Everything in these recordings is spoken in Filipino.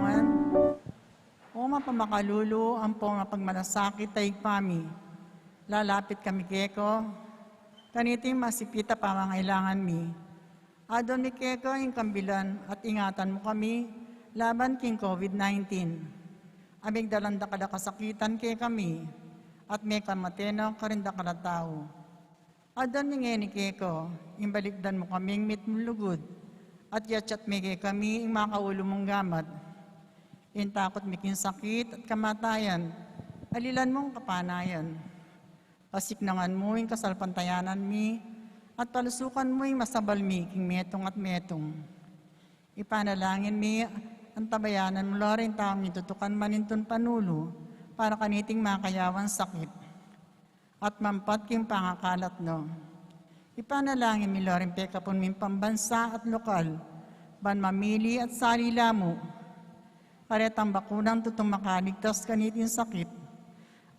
katarungan, o mapamakalulu ang pong mapagmalasakit ay pami. Lalapit kami keko, kaniting masipita pamangailangan mi. Adon mi keko yung kambilan at ingatan mo kami laban king COVID-19. Aming dalanda kada kasakitan kay kami at may kamateno karinda kada tao. Adon ni ngeni keko, imbalikdan mo kaming mitmulugod at yachat may kay kami yung makaulo mong gamat. Intakot mikin sakit at kamatayan, alilan mong kapanayan. Pasiknangan mo yung kasalpantayanan mi, at palusukan mo yung masabal mi, king metong at metong. Ipanalangin mi, ang tabayanan mo rin taong itutukan manintun panulo, para kaniting makayawan sakit. At mampat king pangakalat no. Ipanalangin mi rin pekapon min pambansa at lokal, ban mamili at salila mo, karetang bakunang tutong makaligtas kaniting sakit,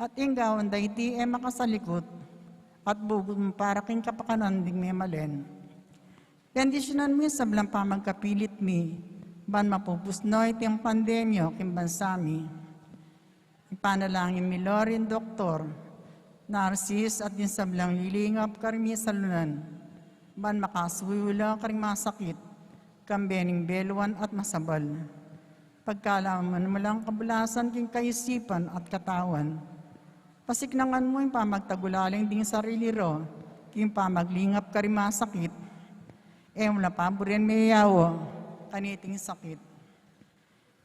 at inggawan dayti makasalikot, at bugod mo para king kapakananding may malen. Bendisyonan mi sablang pamagkapilit mi, ban mapupusnoy tiyang pandemyo king bansami. Ipanalangin mi lorin doktor, narsis at din sablang lilingap karimi salunan, ban makasuyula karing masakit, kambening beluan at masabal. Pagkalaman mo lang kabulasan king kaisipan at katawan. Pasiknangan mo yung pamagtagulaling ding sarili ro, king pamaglingap ka rin masakit. Mula paborin may yawo, kaniting sakit.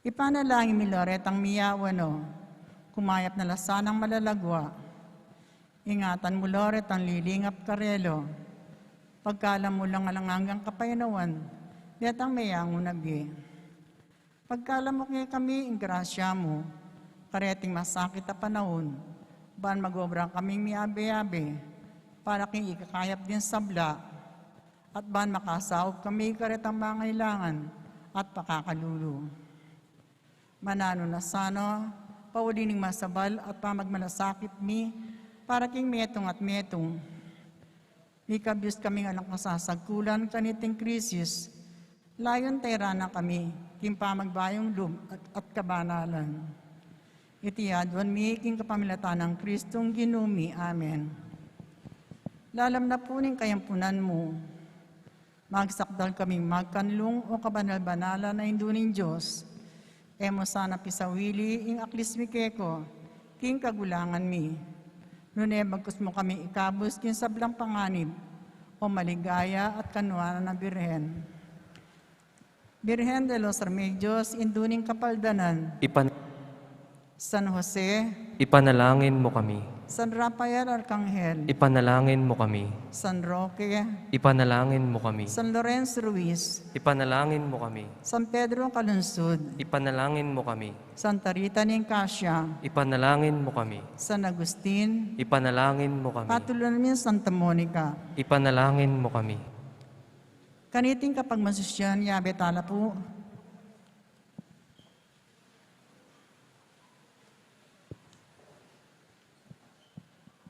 Ipanalangin mi loretang miyawa no, kumayap na lasanang malalagwa. Ingatan mo loretang lilingap karelo, pagkalam mo lang alangangang kapayanawan, detang mayango nagi. Pagkalam mo kami, ingrasya mo, kareting masakit na panahon, ban magobrang kaming miabe-abe, para king ikakayap din sabla, at ban makasahog kami karetang mangailangan at pakakalulu. Manano na sano, paulining masabal at pamagmalasakit mi, para king metong at metong. Ikabyos kaming alang kasasagkulan kaniting krisis, layon tayrana kami, king pamagbayong lum at kabanalan. Itiyadwan mi king kapamilatan ng Kristong Ginumi. Amen. Lalam na puning kayampunan mo, magsakdal kaming magkanlong o kabanal-banala na induning Diyos, emo sana pisawili ing aklis mi keko, king kagulangan mi. Nune bagkus mo kami ikabus king sablang panganib, o maligaya at kanuanan na Birhen. Birhen de los Remedios, induning kapaldanan. San Jose, ipanalangin mo kami. San Rafael Arcangel, Ipanalangin mo kami. San Roque, Ipanalangin mo kami. San Lorenzo Ruiz, Ipanalangin mo kami. San Pedro Calunsud, Ipanalangin mo kami. Santa Rita Nicasia, Ipanalangin mo kami. San Agustin, Ipanalangin mo kami. patuloy namin Santa Monica. Ipanalangin mo kami. Kaniting kapag masusyan, yabe tala po.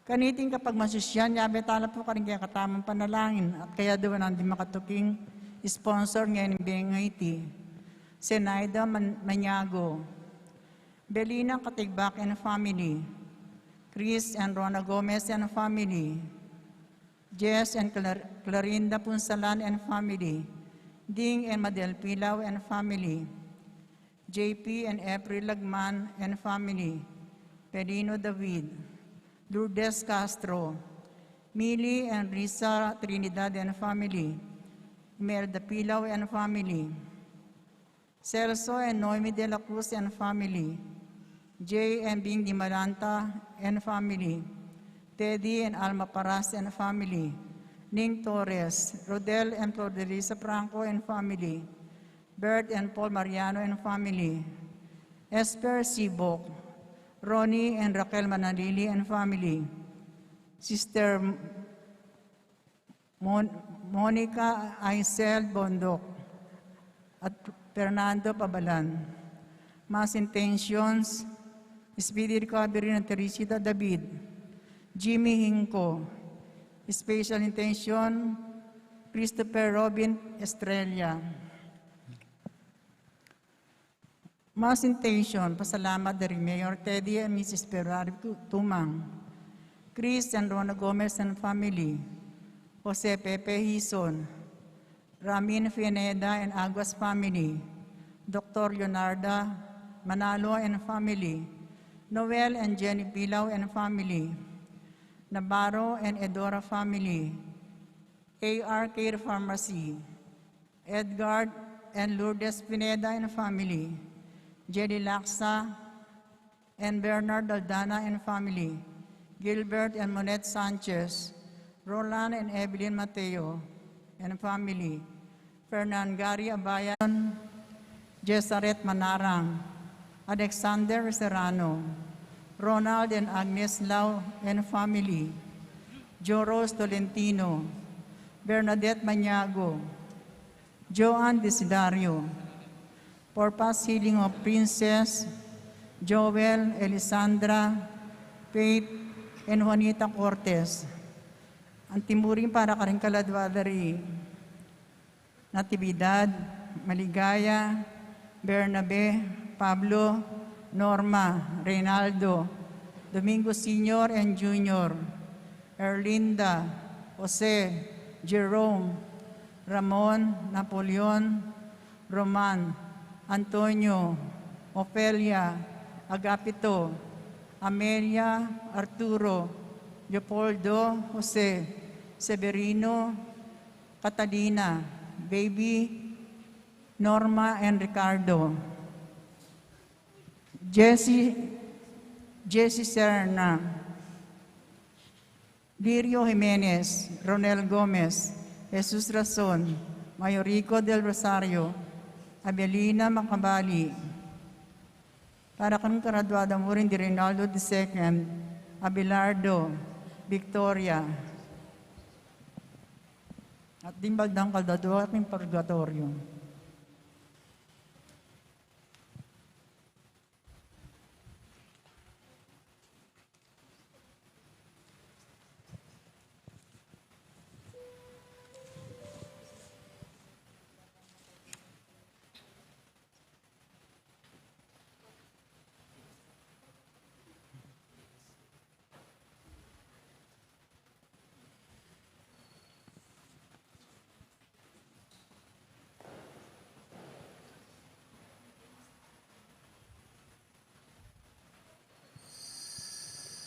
Kaniting kapag masusyan, yabe tala po karing kaya katamang panalangin at kaya doon nandi makatuking sponsor ngayon ng BNIT. Senaida Maniago, Belina Katigbak and family, Chris and Rona Gomez and family, Jess and Clarinda Punsalan and family, Ding and Madel Pilaw and family, JP and April Lagman and family, Pedino David, Lourdes Castro, Mili and Risa Trinidad and family, Imelda Pilaw and family, Celso and Noemi de la Cruz and family, J and Bing Di Malanta and family, Teddy and Alma Paras and family, Ning Torres, Rodel and Flordelisa Franco and family, Bert and Paul Mariano and family, Esper Sibok, Ronnie and Raquel Manalili and family, Sister Monica Aisel Bondok, at Fernando Pabalan. Mass intentions, speedy recovery ng Teresita David, Jimmy Hinco, special intention, Christopher Robin Estrella. Mass intention, pasalamat dari Mayor Teddy and Mrs. Ferrari Tumang, Chris and Rona Gomez and family, Jose Pepe Hison, Ramin Fianeda and Aguas family, Dr. Leonarda Manalo and family, Noel and Jenny Pilaw and family, Navarro and Edora family, AR Care Pharmacy, Edgar and Lourdes Pineda and family, Jelly Laksa and Bernard Aldana and family, Gilbert and Monette Sanchez, Roland and Evelyn Mateo and family, Fernan Gary Abayan, Jesaret Manarang, Alexander Serrano, Ronald and Agnes Lau and family, Joros Tolentino, Bernadette Maniago, Joan Desidario, for past healing of Princess, Joel, Elisandra, Faith, and Juanita Cortez. Ang timuring para ka rin kaladwadari, Natividad, Maligaya, Bernabe, Pablo, Norma, Reynaldo, Domingo Senior and Junior, Erlinda, Jose, Jerome, Ramon, Napoleon, Roman, Antonio, Ofelia, Agapito, Amelia, Arturo, Leopoldo, Jose, Severino, Catalina, Baby, Norma and Ricardo, Jesse Serna, Lirio Jimenez, Ronel Gomez, Jesus Rason, Mayorico del Rosario, Abelina Macabali, para kang karadwada mo rin di Reynaldo II, Abelardo, Victoria, at dimbagdang kaldado at ng purgatorio.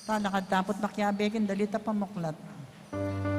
Talakad tapot makyabekin dalita pamuklat. Yang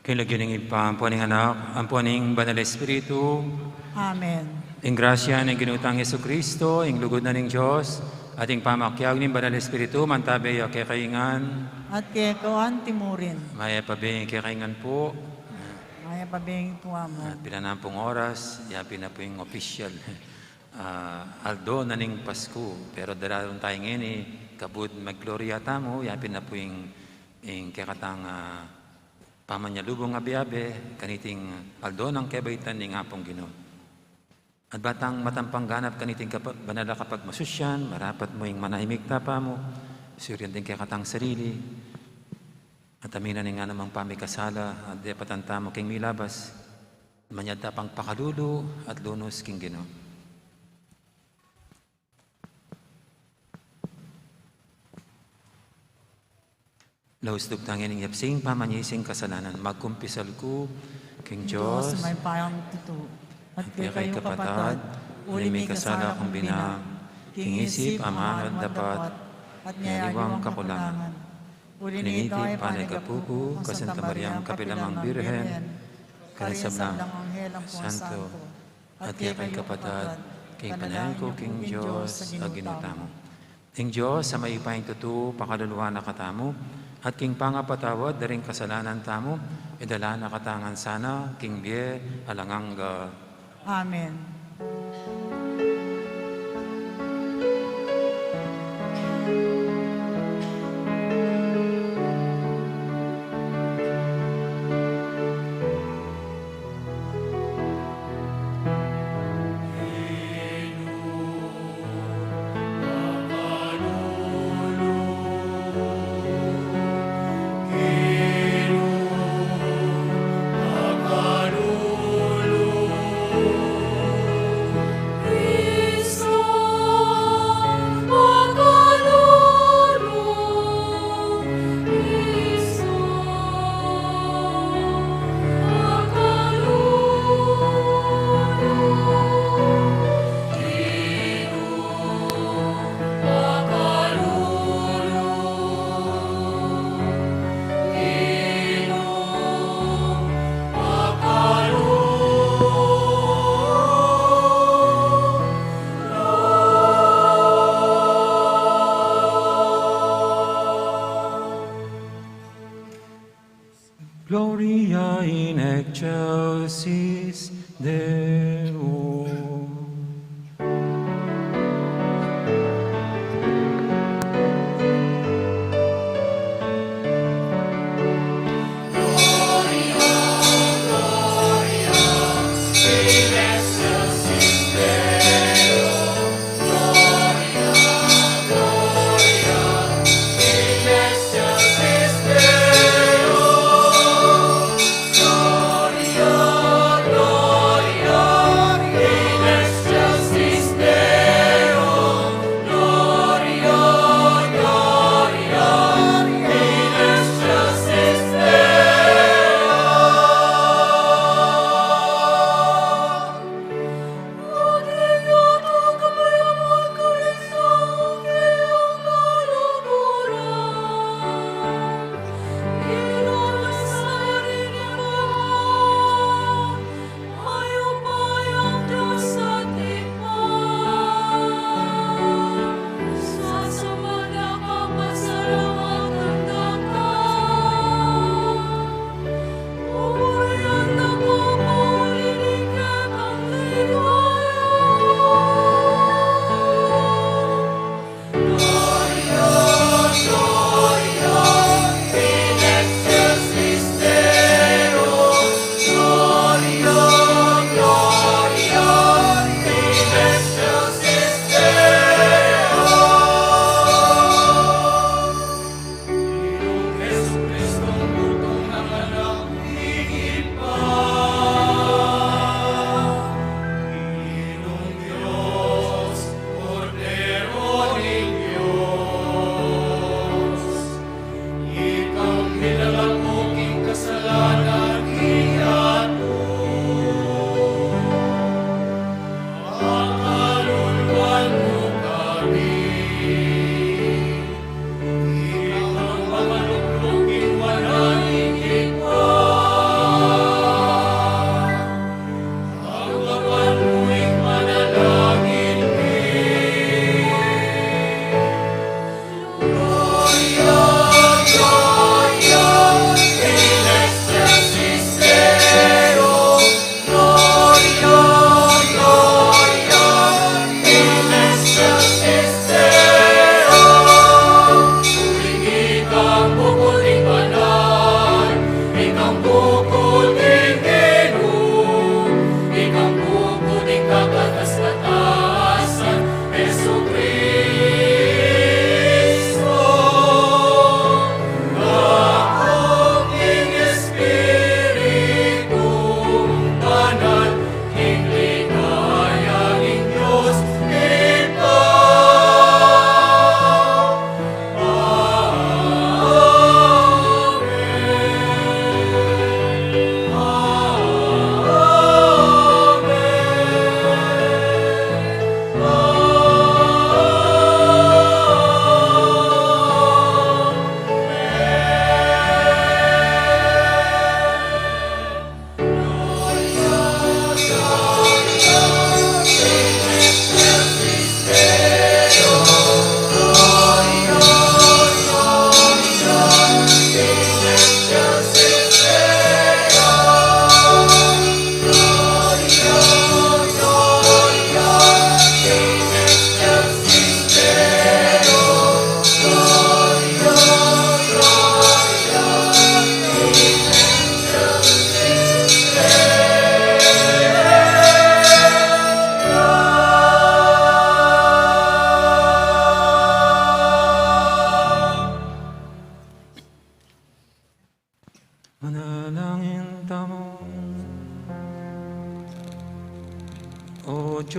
Kinagyan ng ipampuning anak, ang puning banal na Espiritu, Amen. ang grasya ng ginutang Yesu Kristo, ang lugod na ng Diyos, at ang pamakyag ng banal na Espiritu, mantabay o kakaingan, At kay kawan timurin. maya pabing kakaingan po, Maya pabing po mo. at pinanampong oras, yapin na po yung official. Aldo na ning Pasko, pero dararon tayo ngayon kabud magglorya tamo, yapin na po yung kakatang pamanyalubong abiabe, kaniting aldo ng kebaitan ning apong Ginoo. At batang matampang ganap kaniting banala kapag masusyan, marapat mo yung manahimik tapa mo, suryan din kakatang sarili, at aminan nga namang pamikasala, at di patanta mo king milabas, manyad tapang pakalulu at lunos king Ginoo. Laus dugtangin ng yapsing pamanyising kasalanan, magkumpisal ko, King Diyos, may payang tuto. At kay kay kayong kapatad, uli may kasala kong binang, King isip, amanod dapat, at niyaliwang kakulangan. Uli Ningiti nito ay panagapupo, Kasanta Mariam, kapilamang Birhen, kanisablang, Santo, at kay kapatad, kay panayan ko, King Diyos, aginutamo. King Diyos, sa may ipahing tuto, pakaluluwa na katamo, at king pangapatawad, daring kasalanan tamo, idala na katangan sana, king bie, alangangga. Amen.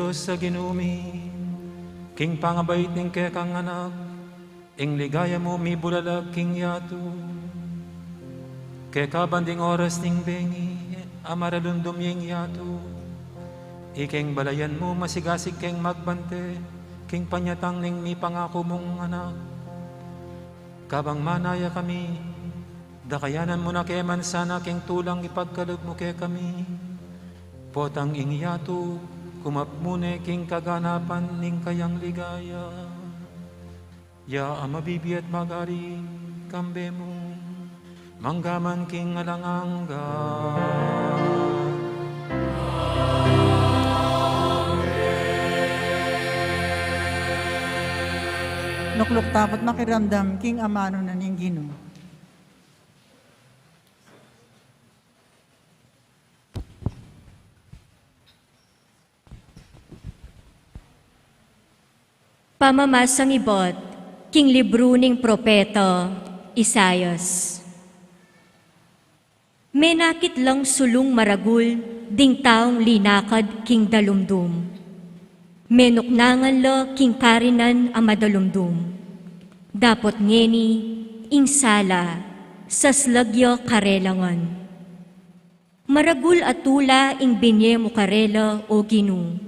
Diyos sa ginumi, king pangabait ning kaya kang anak, ing ligaya mo mi bulalag king yato. Kaya kabanding oras ning bengi, amaralundom yung yato. Iking balayan mo masigasig keng magbante, king panyatang ning mi pangako mong anak. Kabang manaya kami, dakayanan mo na kaya man sana king tulang ipagkalog mo kaya kami. Potang ing yato, kumapmune king kaganapan ning kayang ligaya. Ya amabibi at magari, kambe mo, manggaman king alangangga. Lukluk tapot makiramdam, king amano na ning Ginoo. Pamamasang ibot, king libro ning propeta, Isayas. Menakit lang sulong maragul, ding taong linakad king dalumdum. Menuknangan lo king karinan ang madalumdum. Dapot ngeni, ing sala, saslagyo karelangan. Maragul atula ing binye mo karela o Ginoo.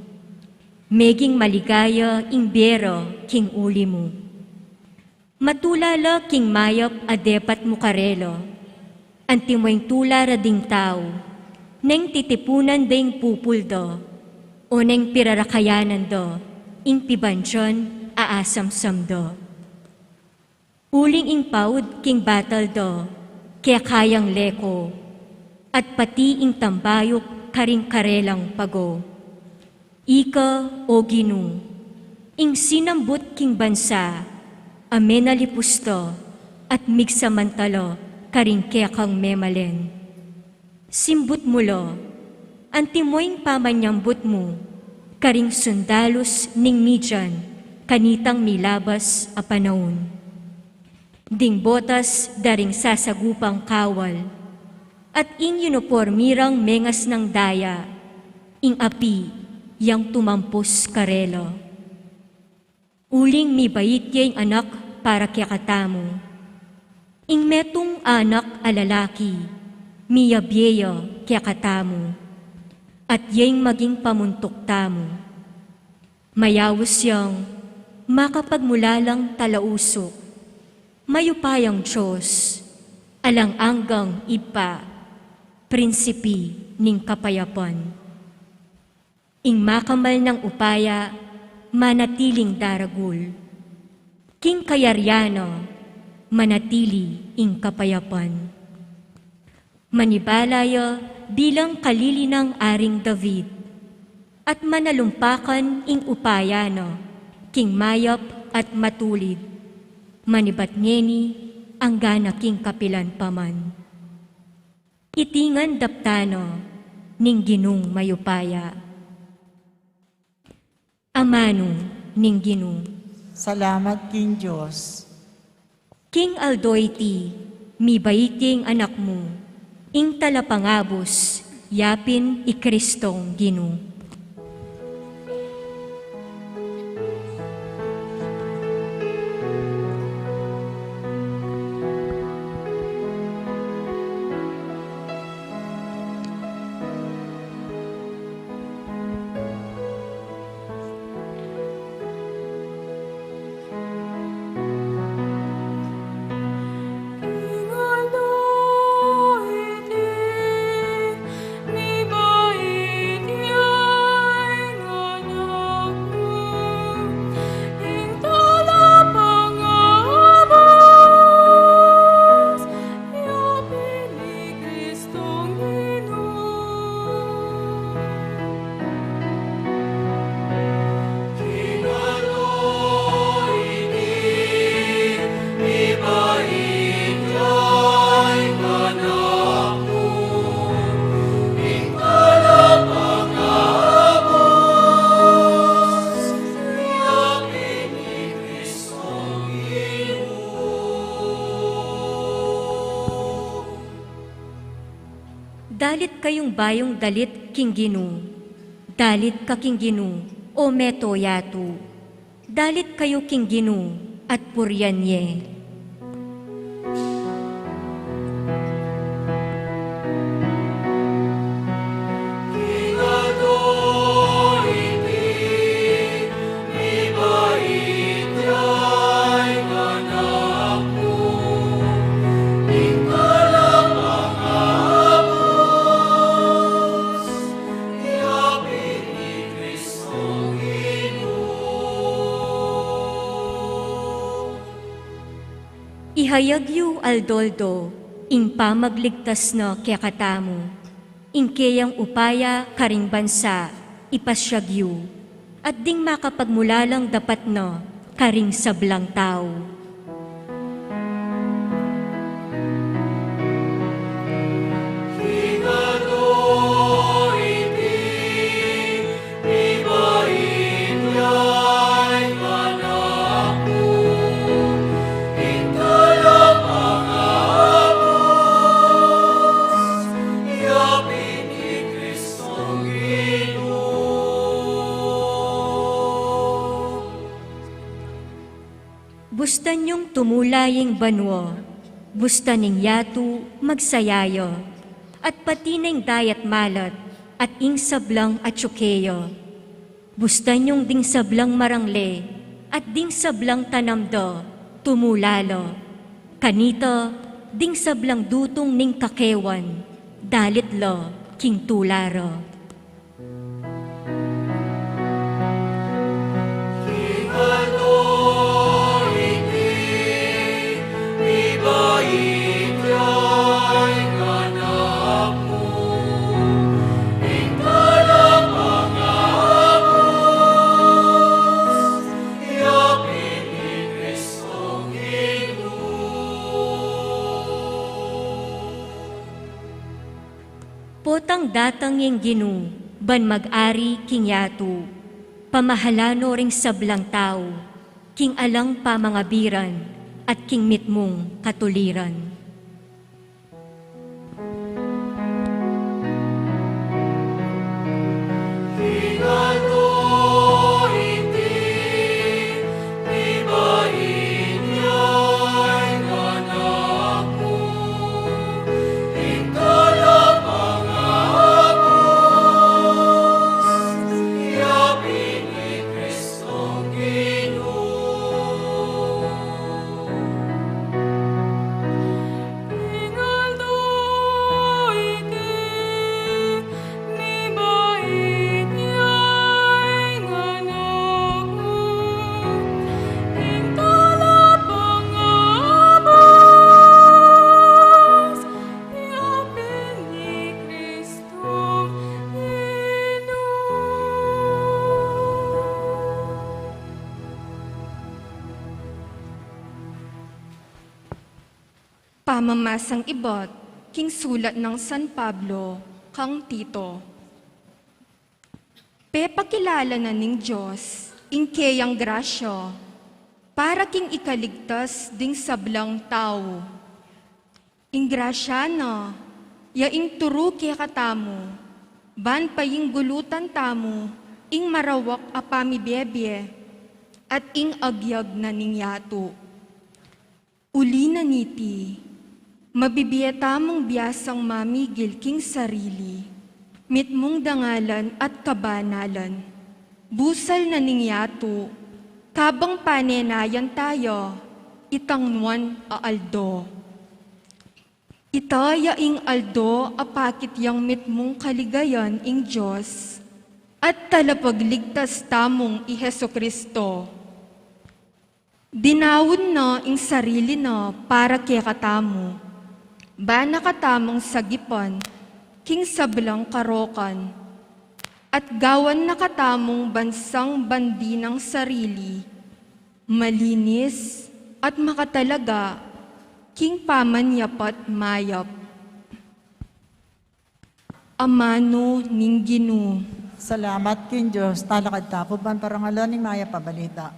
Meging maligaya ing bero king uli mo. Matulala king mayap adepat mo karelo. Antimoing tula rading tao, neng titipunan ding pupuldo, o neng pirarakayanan do, ing pibansyon aasamsam do. Uling ing paud king batal do, kaya kayang leko, at pati ing tambayok karing karelang pago. Ika o Ginoo, ing sinambut king bansa, amenalipusto, at migsamantalo, karing kaya kang memalen. Simbut mulo, antimoing pamanyambut mo, karing sundalos ning midyan, kanitang milabas a panahon. Ding botas daring sasagupang kawal, at ing uniformirang mengas ng daya, ing api, yang tumampos karelo. Uling mi bait yung anak para kaya katamo. Ing metong anak alalaki, miyabyeyo kaya katamo, at yung maging pamuntok tamo. Mayawos yung makapagmulalang talausok, mayupayang Diyos, alang anggang ipa, prinsipi ning kapayapan. Ing makamal ng upaya, manatiling daragul. King kayaryano, manatili ing kapayapan. Manibalaya bilang kalili ng aring David, at manalumpakan ing upayano, king mayap at matulid. Manibat ngeni ang gana king kapilan paman. Itingan daptano, ning Ginung mayupaya. Amano ning Ginoo. Salamat, King Diyos. King Aldoyti, mi baiting anak mo, ing talapangabos, yapin i Kristong Ginoo. Dalit kayong bayong dalit king Ginoo, dalit ka king Ginoo, o meto yatu. Dalit kayo king Ginu at puryanye. Ihayagyu aldoldo, ing pamagligtas na kayakatamu, ing kayang upaya karing bansa, ipasyagyu, at ding makapagmulalang dapat na karing sablang tao. Bustan yung tumulaying banwo, bustan ning yatu magsayayo, at pati ning dayat malat, at ing sablang at tsukeyo. Bustan yung ding sablang marangle, at ding sablang tanamdo, tumulalo. Kanito, ding sablang dutong ning kakewan, dalit lo, king tularo. Potang datang yung Ginu, ban mag-ari king yatu, pamahalano ring sablang tao, king alang pamangabiran, at king mitmong katuliran. Pamamasang ibot, king sulat ng San Pablo, kang Tito. Pepakilala na ning Diyos, ing kayang grasya, para king ikaligtas ding sablang tao. Ing grasya na, yaing turu kaya katamu, ban paying gulutan tamu, ing marawak apami bebye, at ing agyag na ning yato. Uli na niti, mabibiyata mong biyasang mamigil king sarili, mitmong dangalan at kabanalan. Busal na ningyato, kabang panenayan tayo, itangnuan aaldo. Itaya ing aldo apakit yang mitmong kaligayan ing Diyos, at talapagligtas tamong i Heso Kristo. Dinawon na ing sarili na para kaya katamo, ba nakatamong sagipan, king sablang karokan, at gawan nakatamong bansang bandi ng sarili, malinis at makatalaga, king pamanyapat mayap. Amano ning Ginu. Salamat kin Diyos, talakad tapo ban parangalan ni Maya pabalita.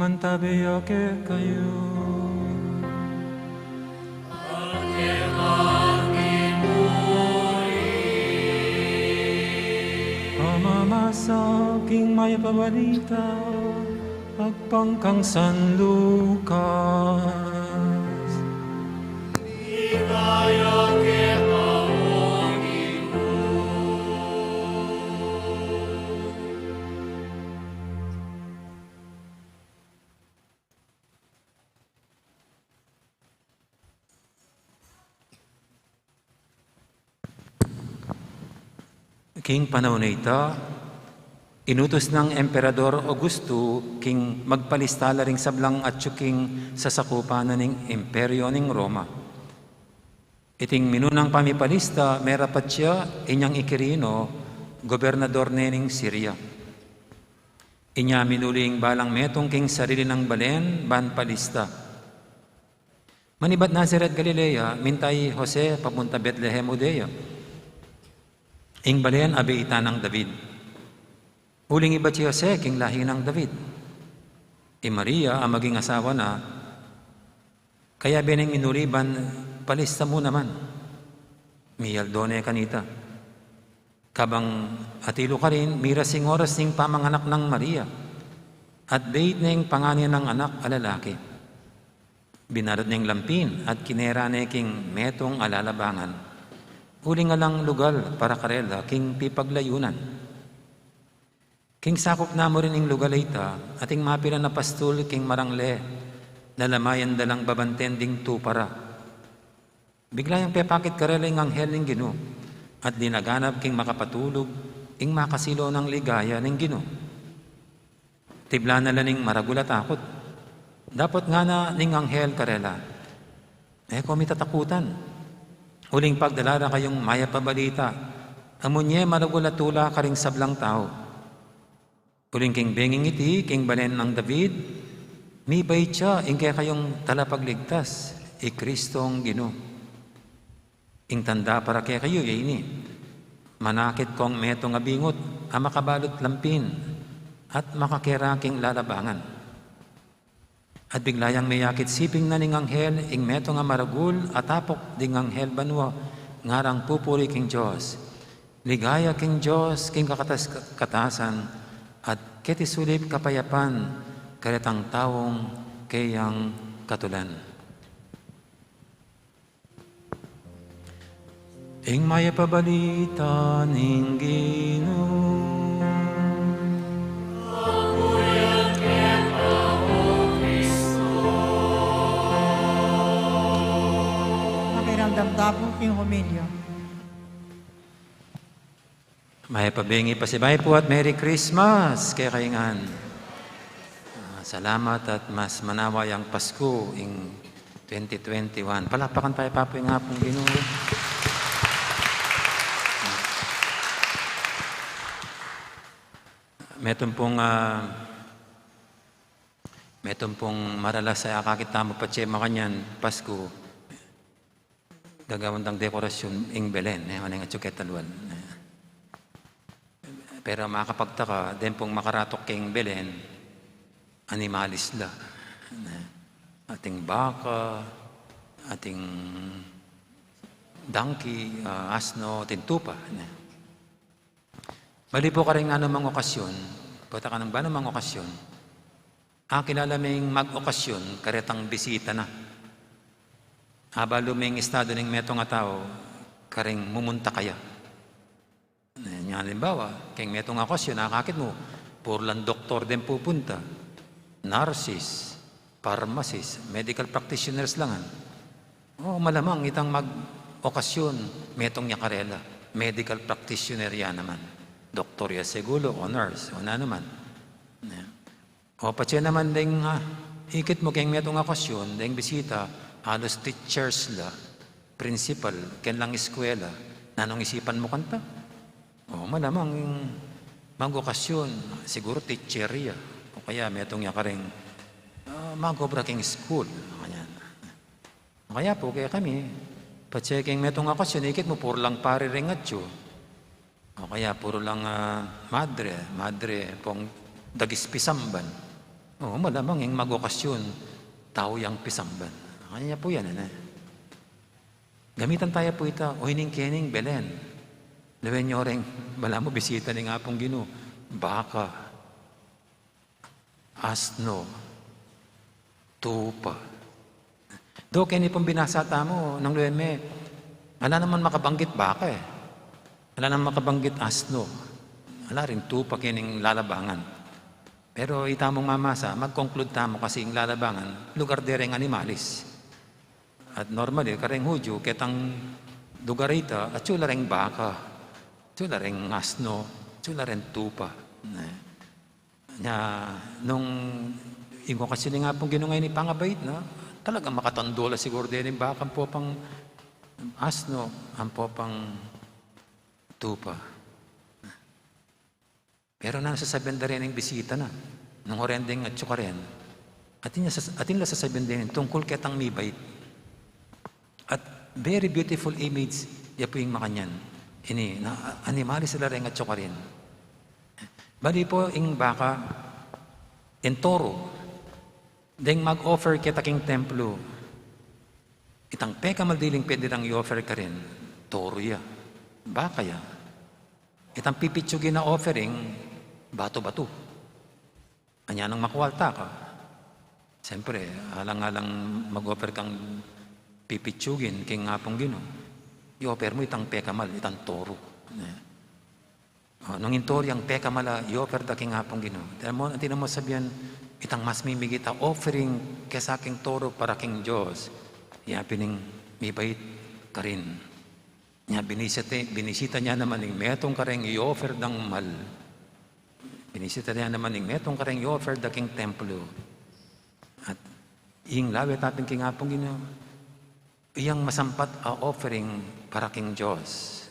mantabiyake kayo. Pamamasa king maya pabalita, agpangkang San Lucas. King panahon na ito, inutos ng Emperador Augusto king magpalistala ring sablang at king sa sakupanan ng imperyo ng Roma. Iting minunang pamipalista, merapat siya inyang ikirino, gobernador nening Syria. Inya minuling balang metong king sarili ng balen, ban palista. Manibat Nazaret, Galilea, mintay Jose, papunta Bethlehem, Judea. Ing balen abi ita ng David. Uling iba si Jose, king lahi ng David. Maria, ang maging asawa na, kaya beneng minuriban, palista mo naman. Miyaldone kanita. Kabang atilo ka rin, mirasing oras ning pamanganak ng Maria. At date ning panganyan ng anak alalaki. Binarad ning lampin at kinera king metong alalabangan. Uling alang lugal para karela, king pipaglayunan. King sakop na mo rin ing lugal ita, ating mapila na pastul, king marangle, nalamayan dalang babantending tupara. Bigla yung pepakit karela ing anghel ng Gino, at dinaganap king makapatulog, ing makasilo ng ligaya ng Gino. Tibla na laning maragula takot. Dapat nga na ning anghel karela, kung mitatakutan. Huling pagdalara kayong maya pabalita, amunye maragulatula karing sablang tao. Huling king benging iti, king balen ng David, mi bay siya, ing kaya kayong talapagligtas, Kristong Gino. Ing tanda para kaya kayo, ini, manakit kong metong abingot, makabalot lampin, at makakeraking lalabangan. At biglayang may yakit siping na ning anghel, ing meto nga maragul, atapok ding anghel banwa, ngarang pupuri king Diyos. Ligaya king Diyos, king katasan, at ketisulip kapayapan, karetang taong kayang katulan. Ing maya pabalita ning Ginoo. Damdapo king homilyo. May pabengi pasibay po at Merry Christmas kay kaingan. Salamat at mas manaway ang Pasko ing 2021. Palakpakan tayo papo yung hapong Ginoo. Meton pong maralas sa akakita mo pa siya makanyan Pasko. Gagawin ng dekorasyon ing Belen, manang atsuketalwan. Pero makapagtaka, din pong makaratok king Belen, animalis la. Ating baka, ating donkey, asno, tintupa. Bali po ka rin anumang okasyon, pata ka ng ba namang okasyon, ang kilala ming mag-okasyon, karetang bisita na. Haba luming estado ng metong nga tao, karing mumunta kaya. Nga halimbawa, kayong metong okasyon, nakakit mo, purlang doktor din pupunta, nurses, pharmacists, medical practitioners langan. Malamang itang mag-okasyon, metong niya karela, medical practitioner yan naman. Doktor ya segulo o nurse, o na naman. O patya naman ding ikit mo kayong metong okasyon, ding bisita, halos teachers la, principal, ken lang eskwela, nanong isipan mo kanta? Malamang yung mag-okasyon, siguro teacheria, o kaya metong niya ka rin, mag-obra king school. Kaya po, kaya kami, pa-checking metong okasyon, ikit mo, puro lang pari ring atyo. O kaya, puro lang madre pong dagispisamban. Oo, malamang yung mag-okasyon, tao yang pisamban. Kanya po yan, Gamitan tayo po ito, o hining-kening Belen. Lawen nyo rin, bala mo bisita ni nga pong Ginoo, baka, asno, tupa. Do, kini pong binasata mo, nang lawen me, wala naman makabanggit baka Wala naman makabanggit asno. Wala rin tupa kining lalabangan. Pero itamong mamasa, mag-conclude tamo kasi yung lalabangan, lugar dereng animalis. At normally, kareng Hudyo, ketang lugar ito, at sula ring baka, sula ring asno, sula ring tupa. Nung ingo kasi nga pong ginungay ni Pangabait, talagang makatandola siguro din yung baka, ang po pang asno, ang po pang tupa. Pero nasasabihan na rin yung bisita na, ng horendeng at tsukaren, atin la sasabihan din tungkol ketang mibait. At very beautiful image, ya po yung makanyan. Ini, na animali sila rin at tsukaren. Bali po, yung baka, in toro, deng mag-offer kita king templo, itang peka maldiling pwede lang i-offer ka rin, toro ya, baka ya. Itang pipitsugin na offering, bato-bato. Anya nang makuwalta ka. Siyempre, alang-alang mag-offer kang pipitsugin, king nga pong Ginoo. I-offer mo itang pekamal, itang toro. Nung intori ang pekamala, i-offer da king nga pong Ginoo. Tinan mo sabihan, itang mas mimigita offering kesa king toro para king Diyos. Pining mibait ka rin. Binisita niya naman yung metong kareng i-offer dang mal. Binisita niya naman yung metong kareng i-offer da king templo. At ing lawet natin king nga pong Ginoo, iyang masampat a offering para king Diyos.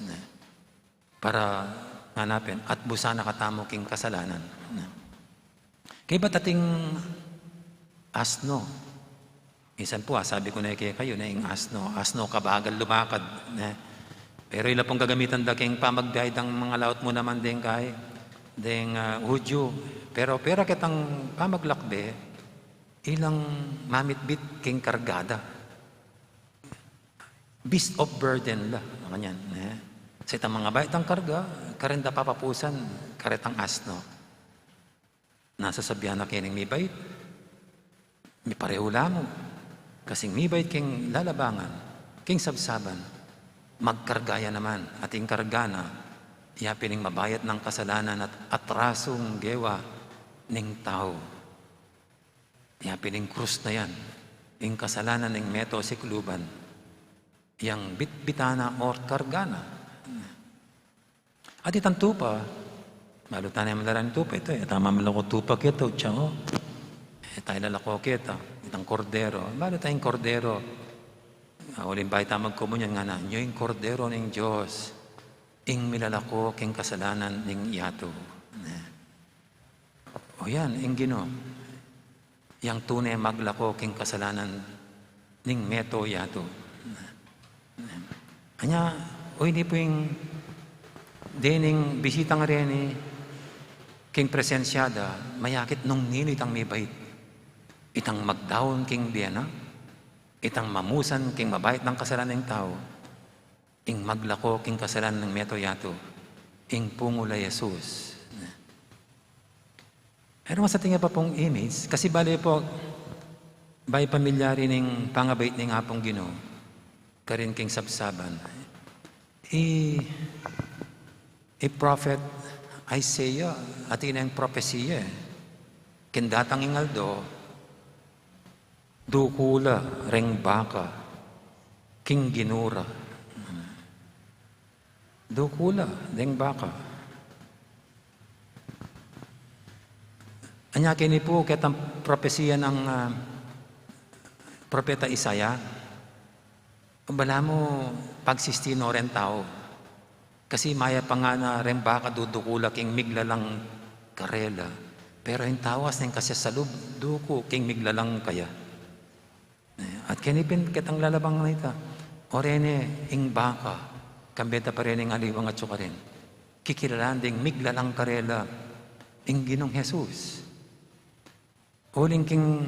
Para hanapin at busana katamo king kasalanan. Kaya ba't ating asno? Minsan po, sabi ko na kayo na yung asno kabagal lumakad. Pero ila pong gagamitan da king pamagbihay ng mga laot mo naman din kay ding Hudyo. Pero kitang pamaglakbe, ilang mamitbit king kargada. Beast of burden la. Ganyan. Sa itang mga baitang karga, karenda papapusan, karetang asno. Nasasabihan na kining mibait. May pareho mo. Kasing mibait king lalabangan, king sabsaban, magkargaya naman ating kargana, iyapining mabayat ng kasalanan at atrasong gewa ning tao. Iyapining krus na yan, ing kasalanan ning meto sikluban, yang bitbitana or kargana. At itang tupa, malutan na malaran tupa ito, tama malako tupa kita, tiyan tayo lalako kita, itang kordero, malutan yung kordero, ulimbay tayo magkomunyan nga na, nyo yung kordero ng Diyos, ing milalako king kasalanan ning yato. O yan, ing Ginoo, yang tunay maglako king kasalanan ning meto yato. Kanya, hindi po yung dining bisita nga rin king presensyada, mayakit nung nilit ang mibait. Itang magdaon king biyana, itang mamusan king mabait ng kasalanan ng tao, ing maglako king kasalanan ng meto yato, ing pungula Jesus. Pero mas tingin pa pong image, kasi bali po, bay pamilyari ng pangabait ng apong Ginoo, karin king sabsaban. Prophet Isaiah, atin ang propesiya. Kindatang ingaldo, dukula, reng baka, king ginura. Dukula, reng baka. Anya kini po ketang propesiya ng propeta Isaiah. Bala mo, pagsistino rin tao. Kasi maya pa nga na rin baka dudukula king miglalang karela. Pero yung tawas ng kasasalub, duko king miglalang kaya. At kinipin kitang lalabang na ita. Orene ing baka, kambeta pa rin ang aliwang at suka rin. Kikilalanding miglalang karela, ing Ginong Jesus. Uling king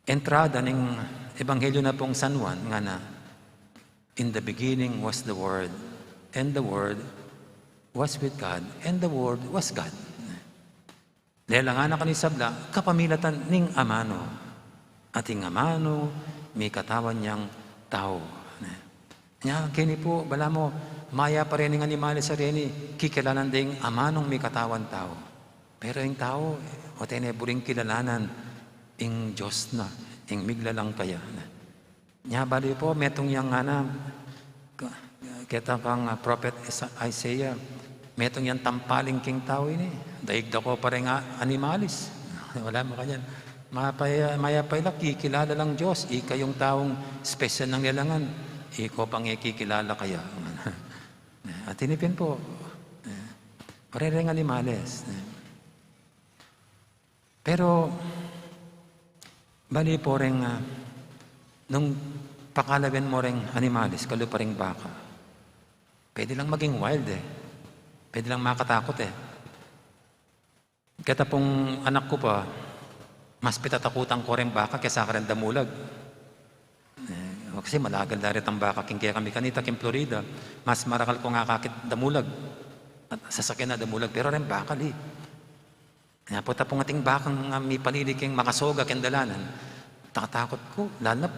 entrada ng Ebanghelyo na pong San Juan, nga na, in the beginning was the Word, and the Word was with God, and the Word was God. Dahil nga na kanisabla, kapamilatan ning amano, ating amano, may katawan niyang tao. Nya, kini po, bala mo, maya pa rin ng animali sa rin, kikilalan ding amanong may katawan tao. Pero yung tao, o tineburing kilalanan, ing Diyos na, ing migla lang kaya. Nya, bali po, metong yang nga kita kang prophet Isaiah, metong yan tampaling king tao ini, daigda ko pa rin animalis. Wala mo kanyan. Maya pa ila, kikilala lang Diyos, ika yung taong special ng nilangan, iko pang ikikilala kaya. At tinipin po, parereng animales. Pero, bali po rin, nung pakalawin mo rin animales, kalo pa rin baka, pwede lang maging wild pwede lang makatakot Kaya pong anak ko pa, mas pitatakutan ko rin baka kaysa ka rin damulag. Kasi malagal na rin ang baka kaya kami kanita king Florida, mas marakal ko nga kakit damulag. At sasakyan na damulag, pero rin bakal Napunta pong ating bakang may palilig king makasoga king dalanan. Takatakot ko, lanap.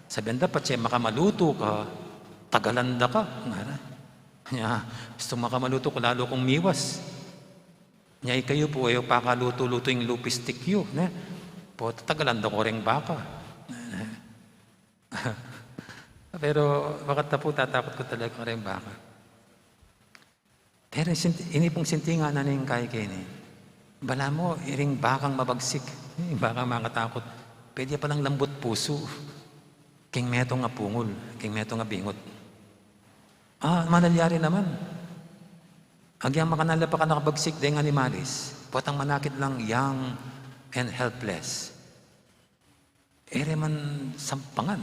Sabihan dapat siya makamaluto ka, tagalanda ka. Gusto makamaluto ko, lalo kong miwas. Nya kayo po, pakaluto-luto yung lupistik yun. Po, tagalanda ko rin baka. Pero bakit na po tatakot ko talaga rin baka. Pero ini pong sintinga na yung kaya-kini. Bala mo, iring bakang mabagsik. Bakang makatakot. Pwede pa lang lambot puso. King meto nga pungol. King meto nga bingot. Manalyari naman. Agyang makanala pa ka nakabagsik dahil animalis. Potang manakit lang young and helpless. Ere man sampangan.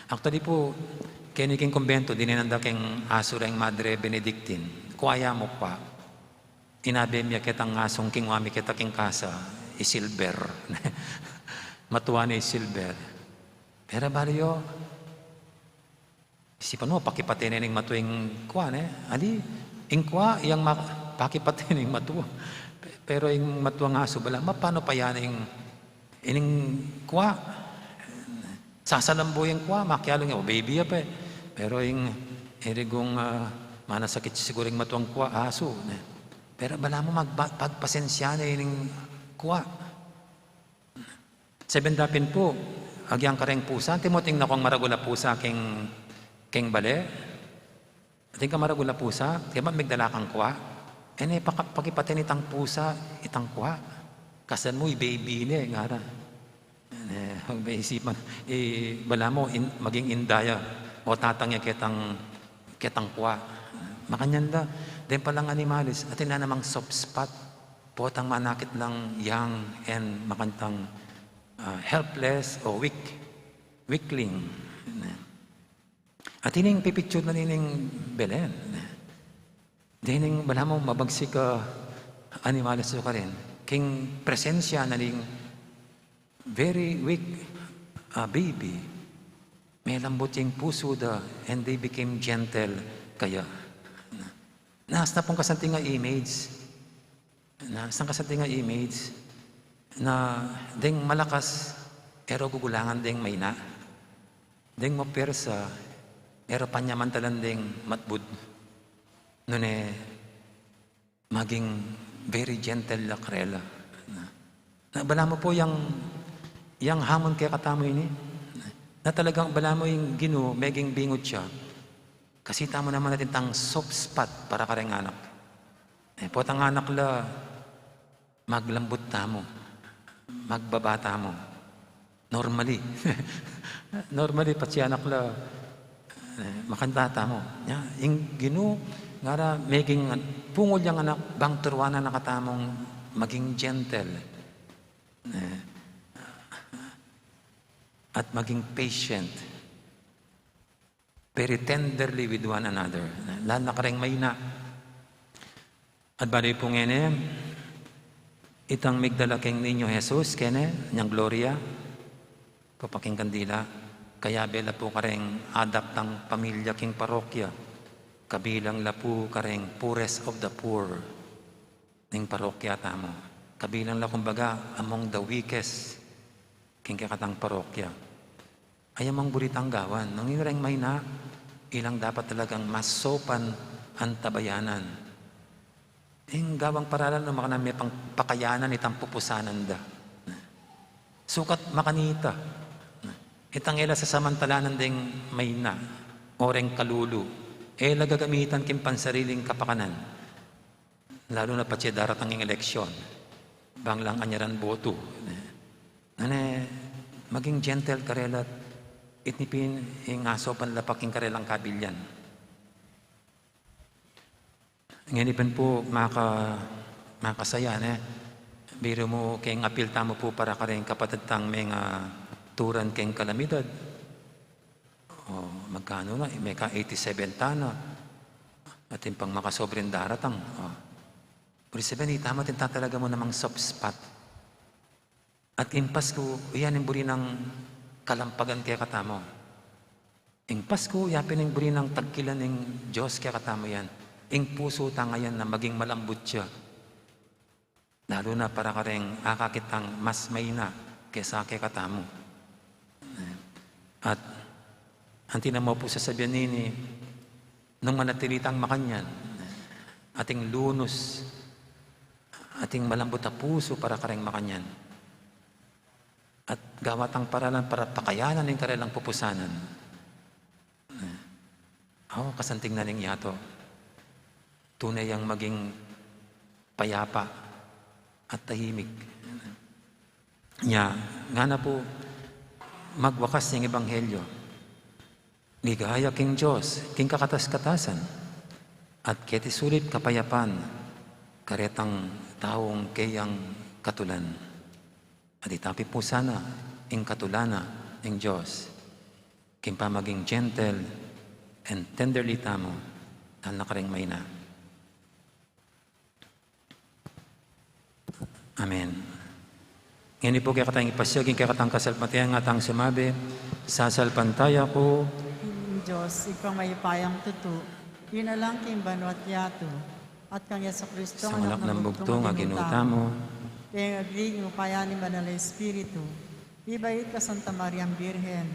Actually po, kiniking kumbento, dininanda king aso ring Madre Benedictine. Kuaya mo pa. Inabi niya kitang asong king wami kita king kasa. Isilber. Matuwa na isilber. Pero baliyo, isipan mo, pakipatinin ng matuwing kuwan Ali, ing kuwa, iyang pakipatinin ng matuwa. Pero yung matuwang aso, bala, paano pa yan ining kuwa? Sasalambo yung kuwa, makyalo nga, baby pa Pero yung irigong manasakit siguro yung matuwang kuwa, aso. Pero bala mo, pagpasensya na yung kuwa. Sebendapin po, agyang kareng pusa, timoting na kong maragula pusa king bale. Ating ka maragula pusa, kaya magdala kang kwa. Pakipatin itang pusa, itang kwa. Kasan mo, baby niya, ngara. Huwag may isipan. Bala mo, maging indaya. O tatangya kitang kwa. Makanyan da. Then palang animalis, atin na namang soft spot. Potang manakit lang young and makantang helpless o weakling. At ining pipicture na nining Belen. Dining bala mo mabagsik ka animalis ka rin. King presensya na ning very weak baby. May lambot yung puso da and they became gentle kaya. Nasa pong kasanting nga image. Nasa kasanting nga image na ding malakas pero gugulangan ding may na. Ding mapersa pero panyamantalan ding matbud. Nune maging very gentle lakrela. Bala mo po yung hamon kaya katamo ini. Na talagang bala mo yung Ginoo, meging bingot siya. Kasi tamo naman natin tang soft spot para kareng anak. Potang anak la maglambot tamo. Magbabata mo. Normally. Normally, pati anak la makandata mo. Yung Ginoo, ngara, maging pungol yung anak, bang turuana nakatamong maging gentle. At maging patient. Very tenderly with one another. Lalo na kareng may na. At bali po ngayon Itang migdala king ninyo Jesus, kene, niyang gloria, papaking kandila, kaya bela po kareng adaptang pamilya king parokya, kabilang la po kareng poorest of the poor, ning parokya tamo. Kabilang la kumbaga among the weakest, king kakatang parokya. Ay amang buritang gawan, nang ireng may na, ilang dapat talagang masopan ang tabayanan. Ing gawang paralan no makanami pang pakayanan itang pupusanan da. Sukat makanita. Itang ela sa samantalanan ding may na, oreng kalulu, ela gagamitan kim pansariling kapakanan. Lalo na pa siya daratang ng eleksyon. Banglang anyaran boto. Nane, maging gentle karelat, itnipin ing aso panlapaking karelang kabilyan. Ngayon po makasaya biro mo kayong apil tamo po para ka rin kapatid tang mga turan kayong kalamidad. O magkano na, may ka 87 tana at yung pang makasobrang daratang. Pero sabihin, tama talaga mo namang soft spot. At in Pasko, yan yung buri ng kalampagan kaya katamo. In Pasko, yapin yung buri ng tagkilan ng Diyos kaya katamo yan. Ing puso ta ngayon na maging malambot siya. Lalo na para ka rin akakitang mas may na kesa kay katamo. At ang tinamo po sasabihan nini, nung manatilitang makanyan, ating lunos, ating malambot na puso para ka rin makanyan. At gawatang paralan para pakayanan ng kanilang pupusanan. Kasanting na ning yato. Tunay ang maging payapa at tahimik. Nga na po, magwakas ng Ebanghelyo. Ligaya king Diyos, king kakatas-katasan, at ketisulit kapayapan, karetang taong kayang katulan. At itapi po sana, ing katulana ng Diyos, king pamaging gentle and tenderly tamo, na nakaring may na. Amen. Ngayon po kaya katang ipasyagin, kaya katang kasalpatihan nga tang sumabi, sasalpantaya ko, Diyos, ikaw may payang tutu, yun na lang king banwat yato, at kang Yeso Kristo, sa malak ng bugtong nga ginuta mo, kaya aglig mo kaya ni Banal Espiritu, ibait ka Santa Mariang Birhen,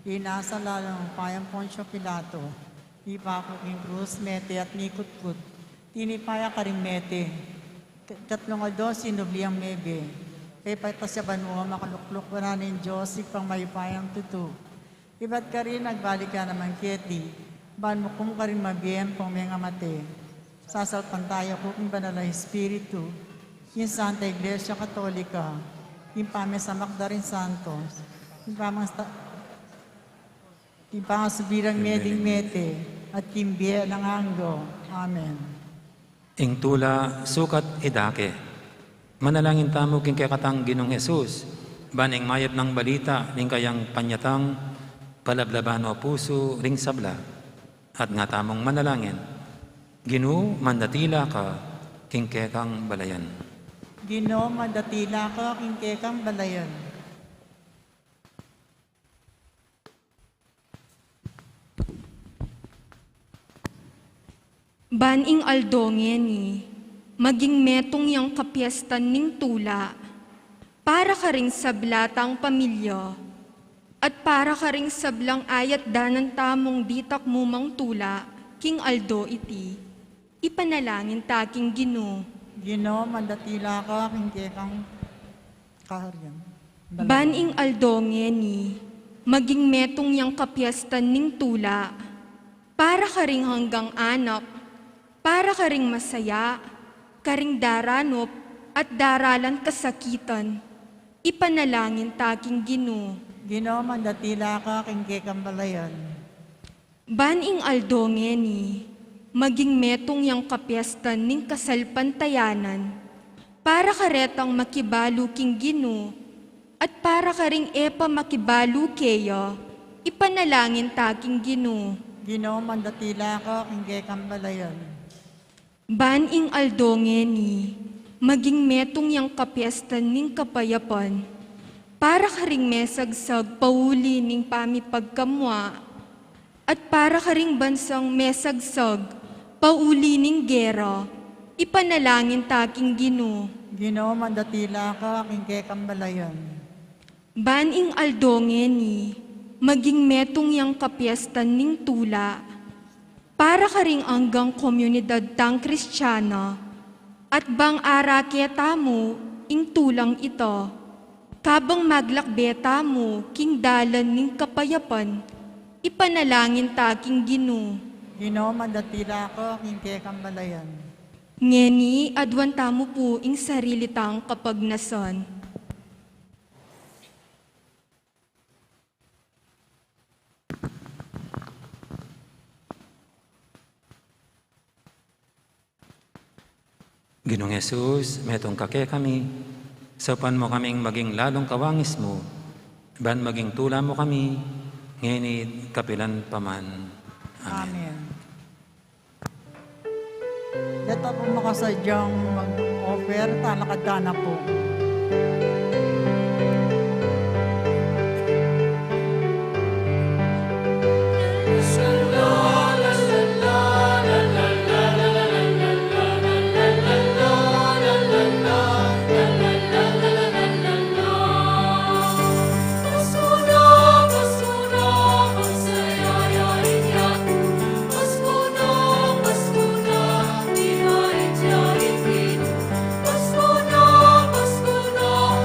inasa lalong payang Poncio Pilato, ipako king krus, mete at nikut-kut, tinipaya ka rin mete, tatlong ado, sinubliang mebe. Kaya patasyaban mo, makalukluk ba na ng Diyos, ipang mayupayang tutu. Iba't ka rin, nagbalik ka naman keti. Ban mo kung ka rin mabiyem pong mga mate. Sasalpan tayo ko kung Banal na Espiritu. Yung Santa Iglesia Katolika. Yung pamesa Magdarin Santos. Yung pangasubirang meding mete. At kimbiya ng anggo. Amen. ing tula sukat idake. Manalangin tamo king kakatang Ginong Jesus, baning mayab ng balita, ning kayang panyatang, palablaban o puso, ring sabla, at nga tamong manalangin, Ginoo, mandatila ka, king kekang balayan. Ginoo, mandatila ka, king kekang balayan. Baning aldongeni, maging metong yang kapiestan ning tula, para ka ring sablatang pamilya, at para ka ring sablang ayat danan tamong ditak mumang tula, king aldo iti, ipanalangin taking Ginoo. Ginoo, mandatila ka, king kekang kaharian. Baning aldongeni, maging metong yang kapiestan ning tula, para ka ring hanggang anak, para ka ring masaya, karing daranop at daralan kasakitan, ipanalangin taking Ginoo. Ginoo, mandatila ka, king kekang balayan. Baning aldongeni, maging metong yang kapiestan ning kasalpantayanan, para karetang makibalu king Ginoo, at para ka ring epa makibalu keya, ipanalangin taking Ginoo. Ginoo, mandatila ka, king kekang balayan. Baning aldongeni, maging metong yang kapiestan ning kapayapan, para ka ring mesagsag pauli ning pamipagkamwa, at para ka ring bansang mesagsag pauli ning gera, ipanalangin taking Ginoo. Ginoo, mandatila ka, aking kekambalayan. Baning aldongeni, maging metong yang kapiestan ning tula, para ka ring anggang komunidad tang Kristiyana, at bang araketa mo ing tulang ito, kabang maglakbeta mo king dalan ning kapayapan, ipanalangin taking Ginoo. Ginoo, mandatila ka, aking kekambalayan. Ngeni, adwan tamo po ing sarili tang kapagnason. Ginoong Jesus, metong kake kami, saupan mo kaming maging lalong kawangis mo, ban maging tula mo kami, ngeni kapilan paman. Amen. Amen. Dito po makasadyang mag-offer, talakad ka na po. Pasko na,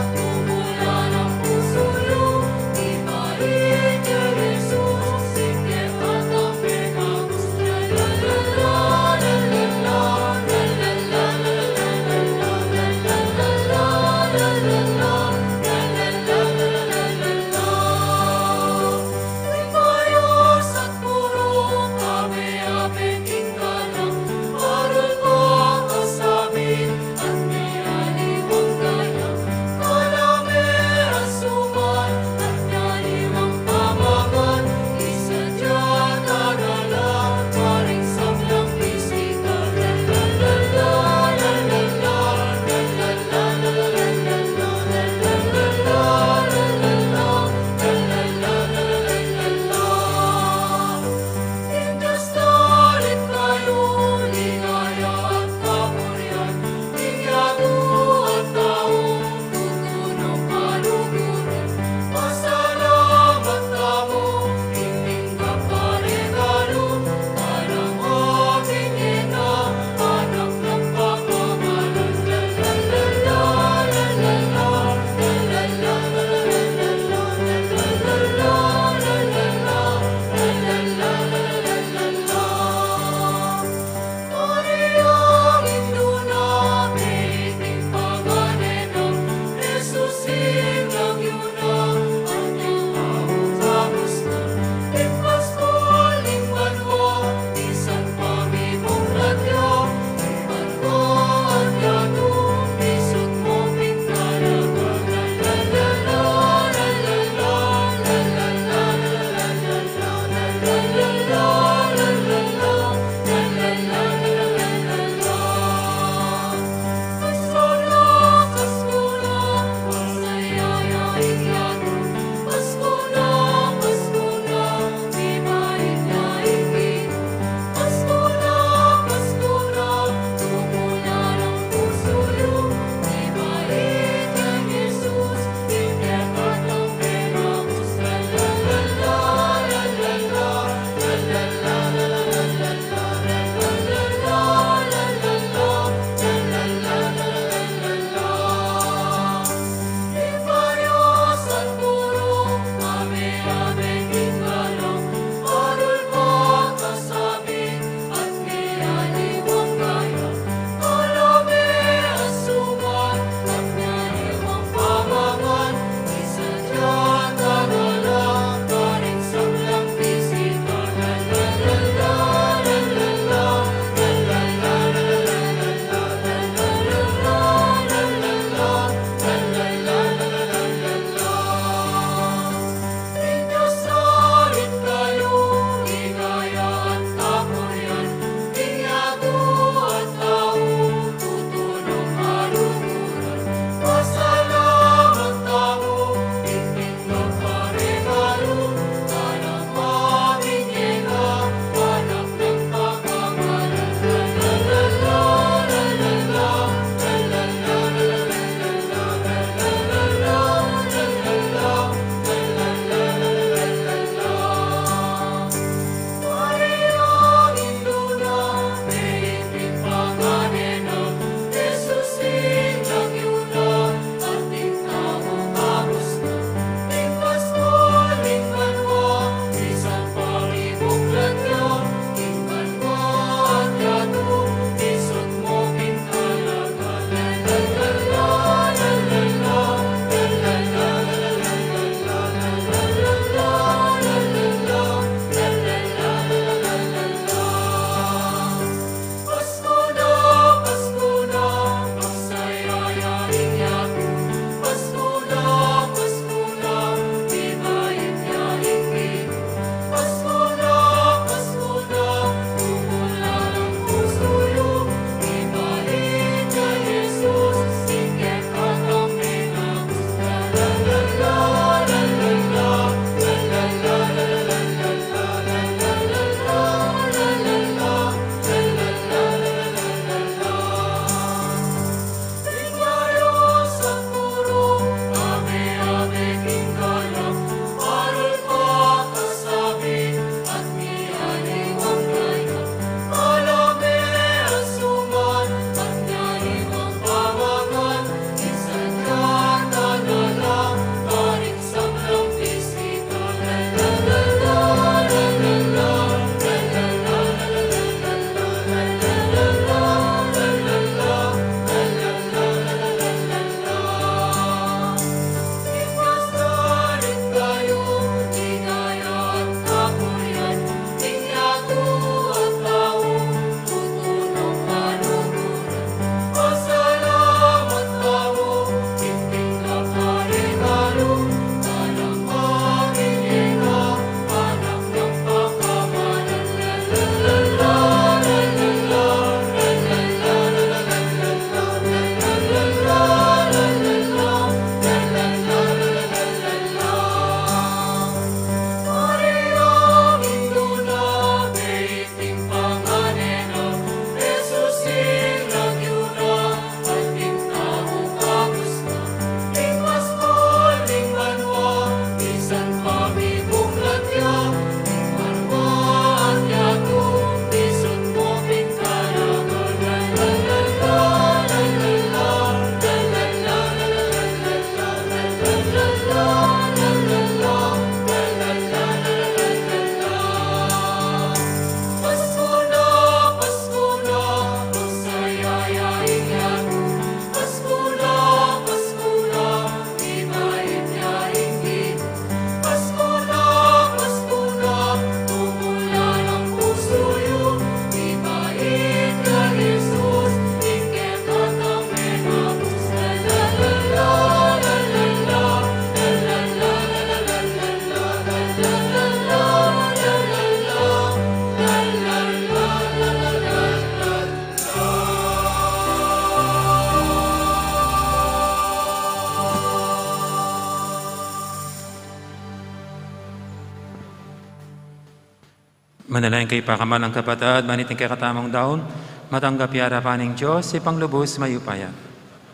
Manalayan kay pakamalang kapatad, maniting kay katamang daon, matanggap yara pa ng Diyos, ipanglubos mayupaya.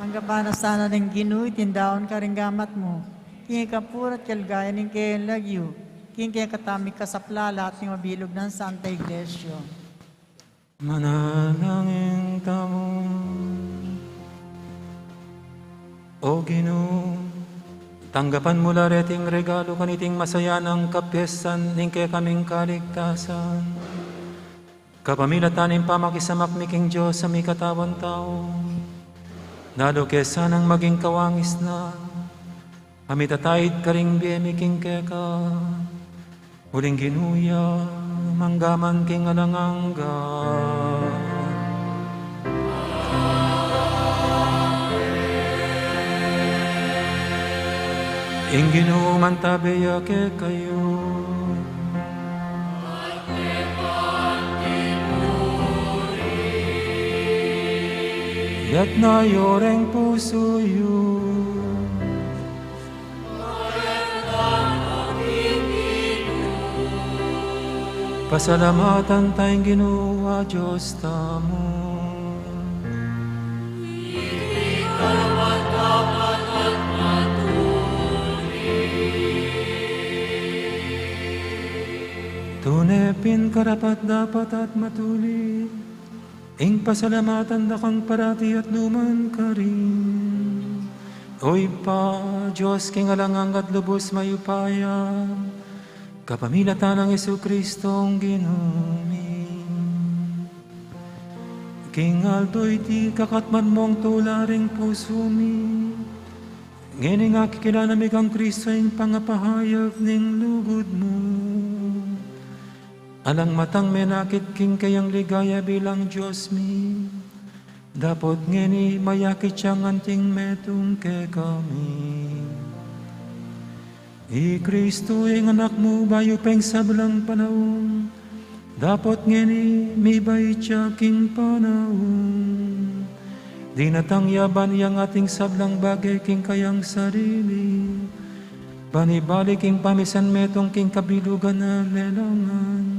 Panggapana sana ng Ginoo, tindaon ka rin gamat mo. King kapurat kalgaya ng kay lagyo. King kay katamig kasapla lahat ng mabilog ng Santa Iglesia. Manalangin tamo, O Ginoo, tanggapan mula reting regalo kaniting masaya ng kapyesan ning kay kaming kaligtasan. Kapamilatan ng pamakisamak miking Diyos sa may katawan tao. Nalo kesa nang maging kawangis na, pamitatayid ka ring biyemiking keka, huling ginuya, manggaman king alangangga. Inginu mantabeya ke kayo. Yat na yoreng puso yu. Pasalamatan tayong ginawa Diyos tamo. Tunepin karapat dapat at matuli, ing pasalamatan dakang parati at luman ka rin. Oy pa, Diyos king alangang at lubos mayupaya, kapamilatan ng Jesucristong ginumin. King alto'y ti kakatman mong tularing pusumi, ngini nga kikilanamig ang Kristo yung pangapahayag ning lugod mo. Alang matang menakit king kayang ligaya bilang Diyos mi, dapat ngeni mayakit siyang anting metong ke kami. I Kristo ing anak mo bayo peng sablang panahon, dapat ngeni mi bay siya king panahon. Di natangyaban yang ating sablang bagay king kayang sarili, banibalik king pamisan metong king kabilugan na lelangan.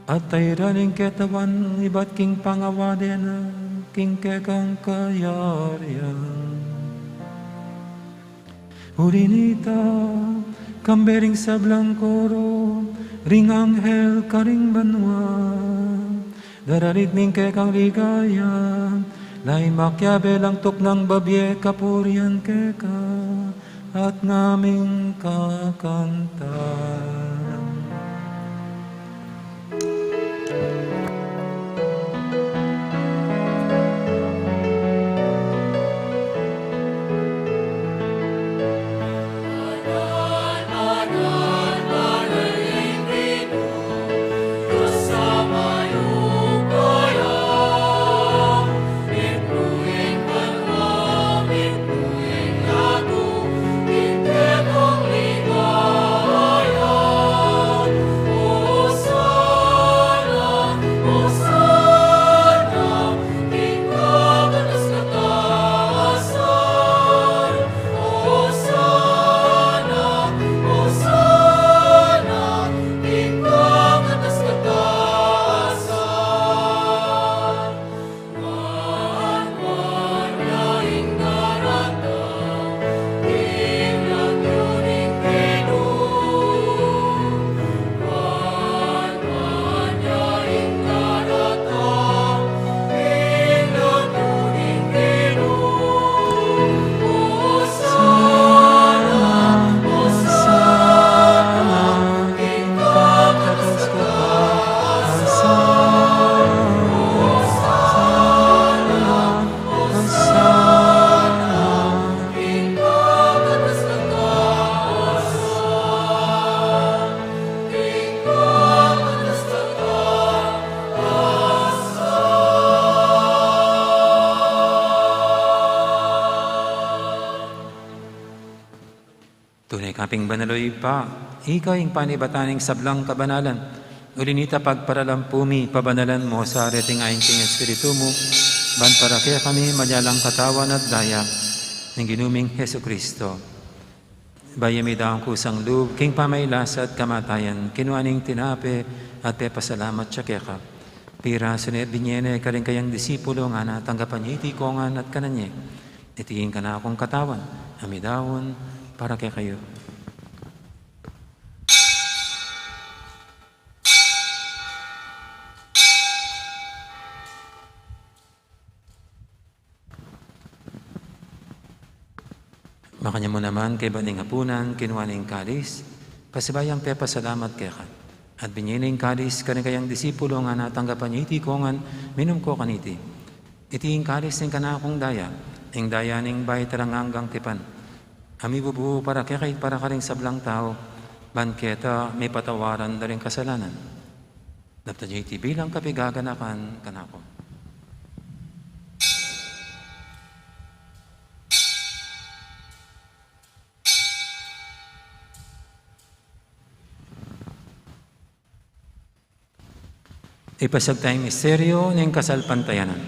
At tayraning ketawan iba't king pangawaden na king kekang kayarian. Urinita, kambering sablang koro, ring anghel karing banwa, dararit ning kekang ligaya, lay makyabe lang tuk ng babye kapurian keka, at ngaming kakanta. Tunay kaping banaloy pa, ikaw yung panibataning sablang kabanalan. Ulinita pagparalampumi, pabanalan mo sa areting ayon king Espiritu mo, ban para kaya kami malyalang katawan at daya ng ginuming Jesu Kristo. Bayami daw ang kusang loob, king pamaylas at kamatayan, kinuaning tinape at pepasalamat siya keka. Pira sunet binyene karing kayang disipulo nga na tanggapan niya iti kongan at kananye. Itiin ka na akong katawan, amidawon para kay kayo. Makanya mo naman kay baning hapunan, kinuwaning kalis, pasibayang pepasalamat keka. At binyining kalis, karing kayang disipulo nga natanggapan niya iti kongan, minum ko kaniti. Itiing kalis ning kanakong daya, ing daya ning bay taranganggang tipan. Ami bubu para kekay para karing sablang tao, banketa may patawaran na rin kasalanan. Dapta niya iti bilang kapigaganakan kanako. Ipasag tayong misteryo ng kasalpantayanan.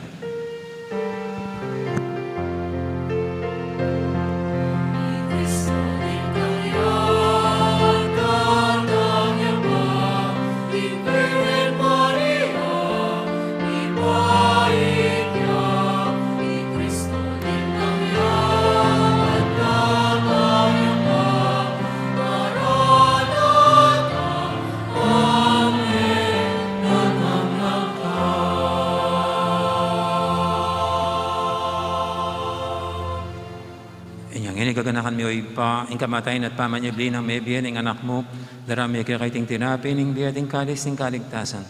Gaganakan mi oy pa, ing kamatayin at pamanyabli ng mebiyan ng anak mo, darami kaya kaiting tinapi, ing biyating kalis ng kaligtasan.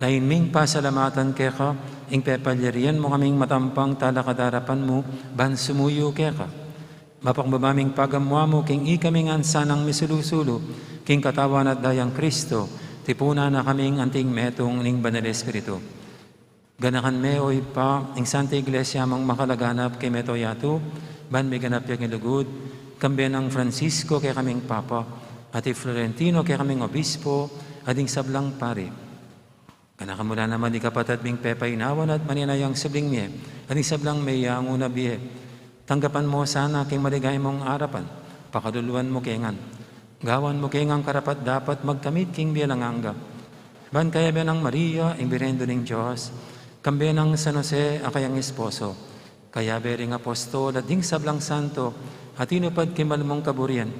Lain ming pasalamatan kaya ka, ing pepalyarian mo kaming matampang talakadarapan mo, ban sumuyo kaya ka. Mapakbabaming pagamwa mo, king ikaming ansanang misulusulo, king katawan at dayang Kristo, tipuna na kaming anting metong ning banal Espiritu. Ganakan me oy pa, ing Santa Iglesia mang makalaganap kay meto yato, ban may ganap yung ilugod, kambiyan ng Francisco kay kaming Papa, at Florentino kay kaming Obispo, ading sablang pari. Kanakamula naman di kapatid ming Pepa inawan at maninayang sabling miye, ading sablang may yang una biye. Tanggapan mo sana kay maligay mong arapan, pakaduluan mo kengan. Gawan mo kengang karapat dapat magkamit king biyalang angga. Ban kaya biyan ng Maria, ing birendo ng Diyos, kambiyan ng San Jose, akayang esposo. Kaya bering apostol at ding sablang santo, at inupad kimalmong kaburian,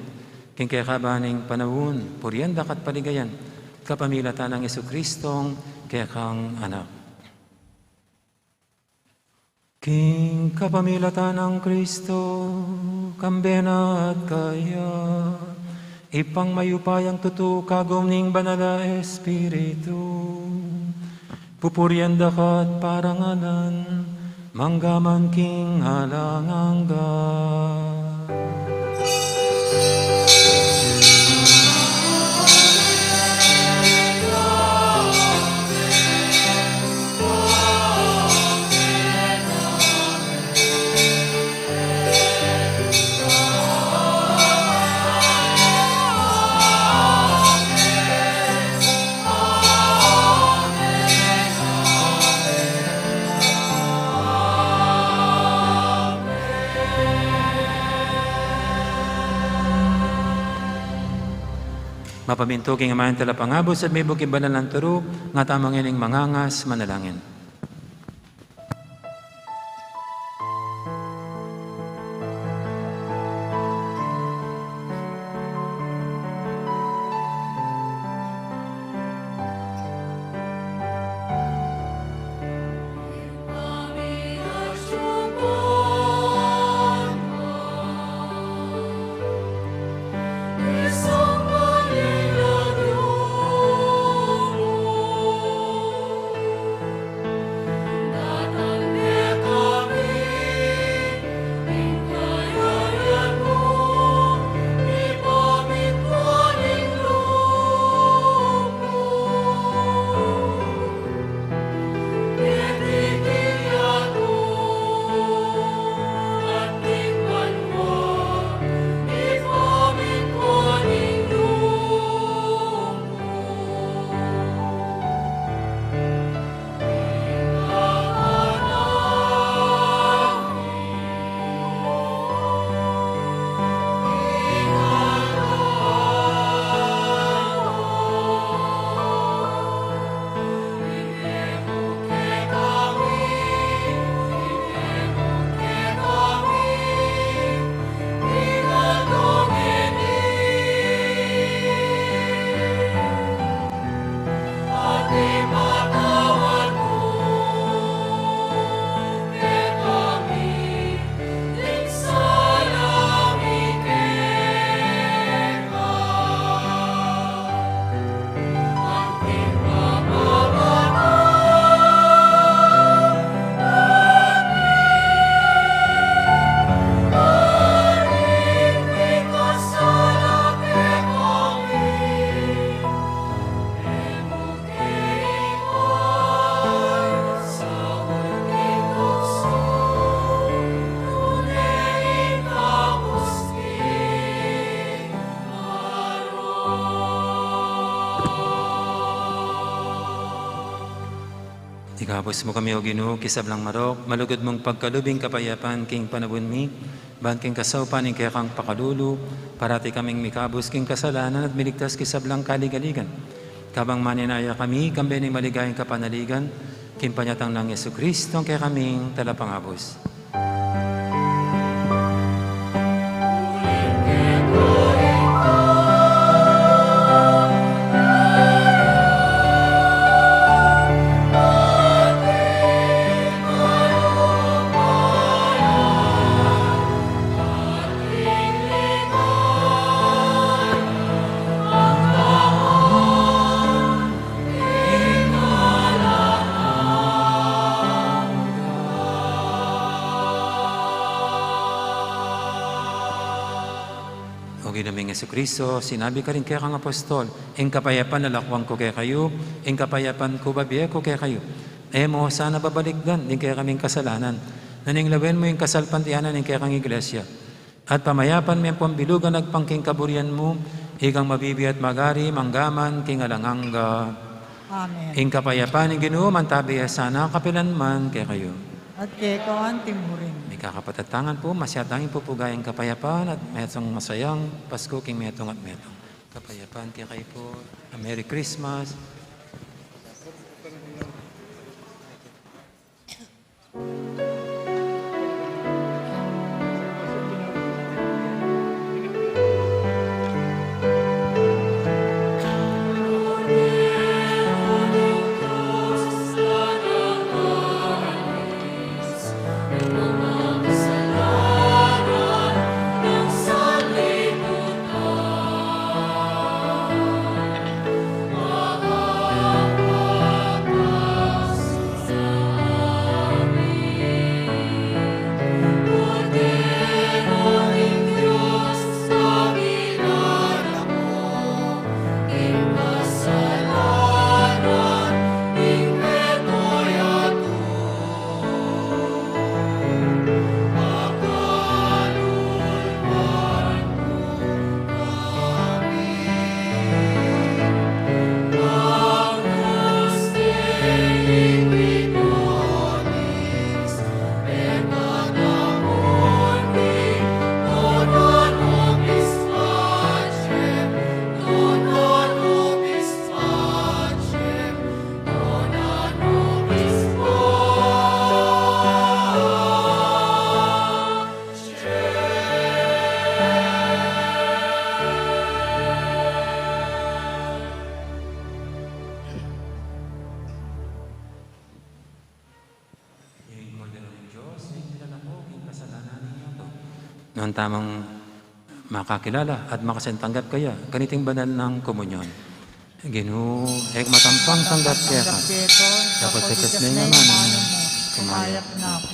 king kaya kabaning panahon, purianda kat paligayan, kapamilatan ng Jesucristong kaya kang anak. King kapamilatan ng Kristo, kambena at kaya, ipang mayupayang tutu kagom ning banala Espiritu, pupurianda kat paranganan, manggaman king halangangga. Mapaminto king amayan tala pangabos at may bukid banal ng turo, nga tamang ining mangangas manalangin. Igabos mo kami o Ginoo, kisablang marok, malugod mong pagkalubing kapayapaan king panabun mi, ban king kasaupan ing kaya kang pakalulu, parati kaming mikabos king kasalanan at miligtas kisablang kaligaligan. Kabang maninaya kami, kambening maligayang kapanaligan, king panyatang ng Yesu Kristo, ang kaya kaming talapangabos. O ginaming Yesu Kristo, sinabi ka rin kaya kang apostol, ing kapayapan nalakwang ko kaya kayo, ing kapayapan ko babiya ko kaya kayo. Mo, sana babalikdan, ing kaya kaming kasalanan. Naninglawen mo yung kasalpantianan, ing kaya kang iglesia. At pamayapan mo yung pambilugan, nagpangking kaburian mo, igang mabibi at magari, manggaman, king alangangga. Amen. Ing kapayapan, ing Ginoo, mantabi sana, kapilan man kaya kayo. At kay kawan timurin. May kakapatatangan po, masyadangin po pugayang kapayapaan at metong masayang Pasko king metong at metong. Kapayapaan kaya kayo po. Merry Christmas. Noon tamang makakilala at makasentanggap kaya, ganiting banal ng komunyon. Ginoo, matampang tanggap kaya ka. Dapat sa kasnay naman ang kumayap na ako.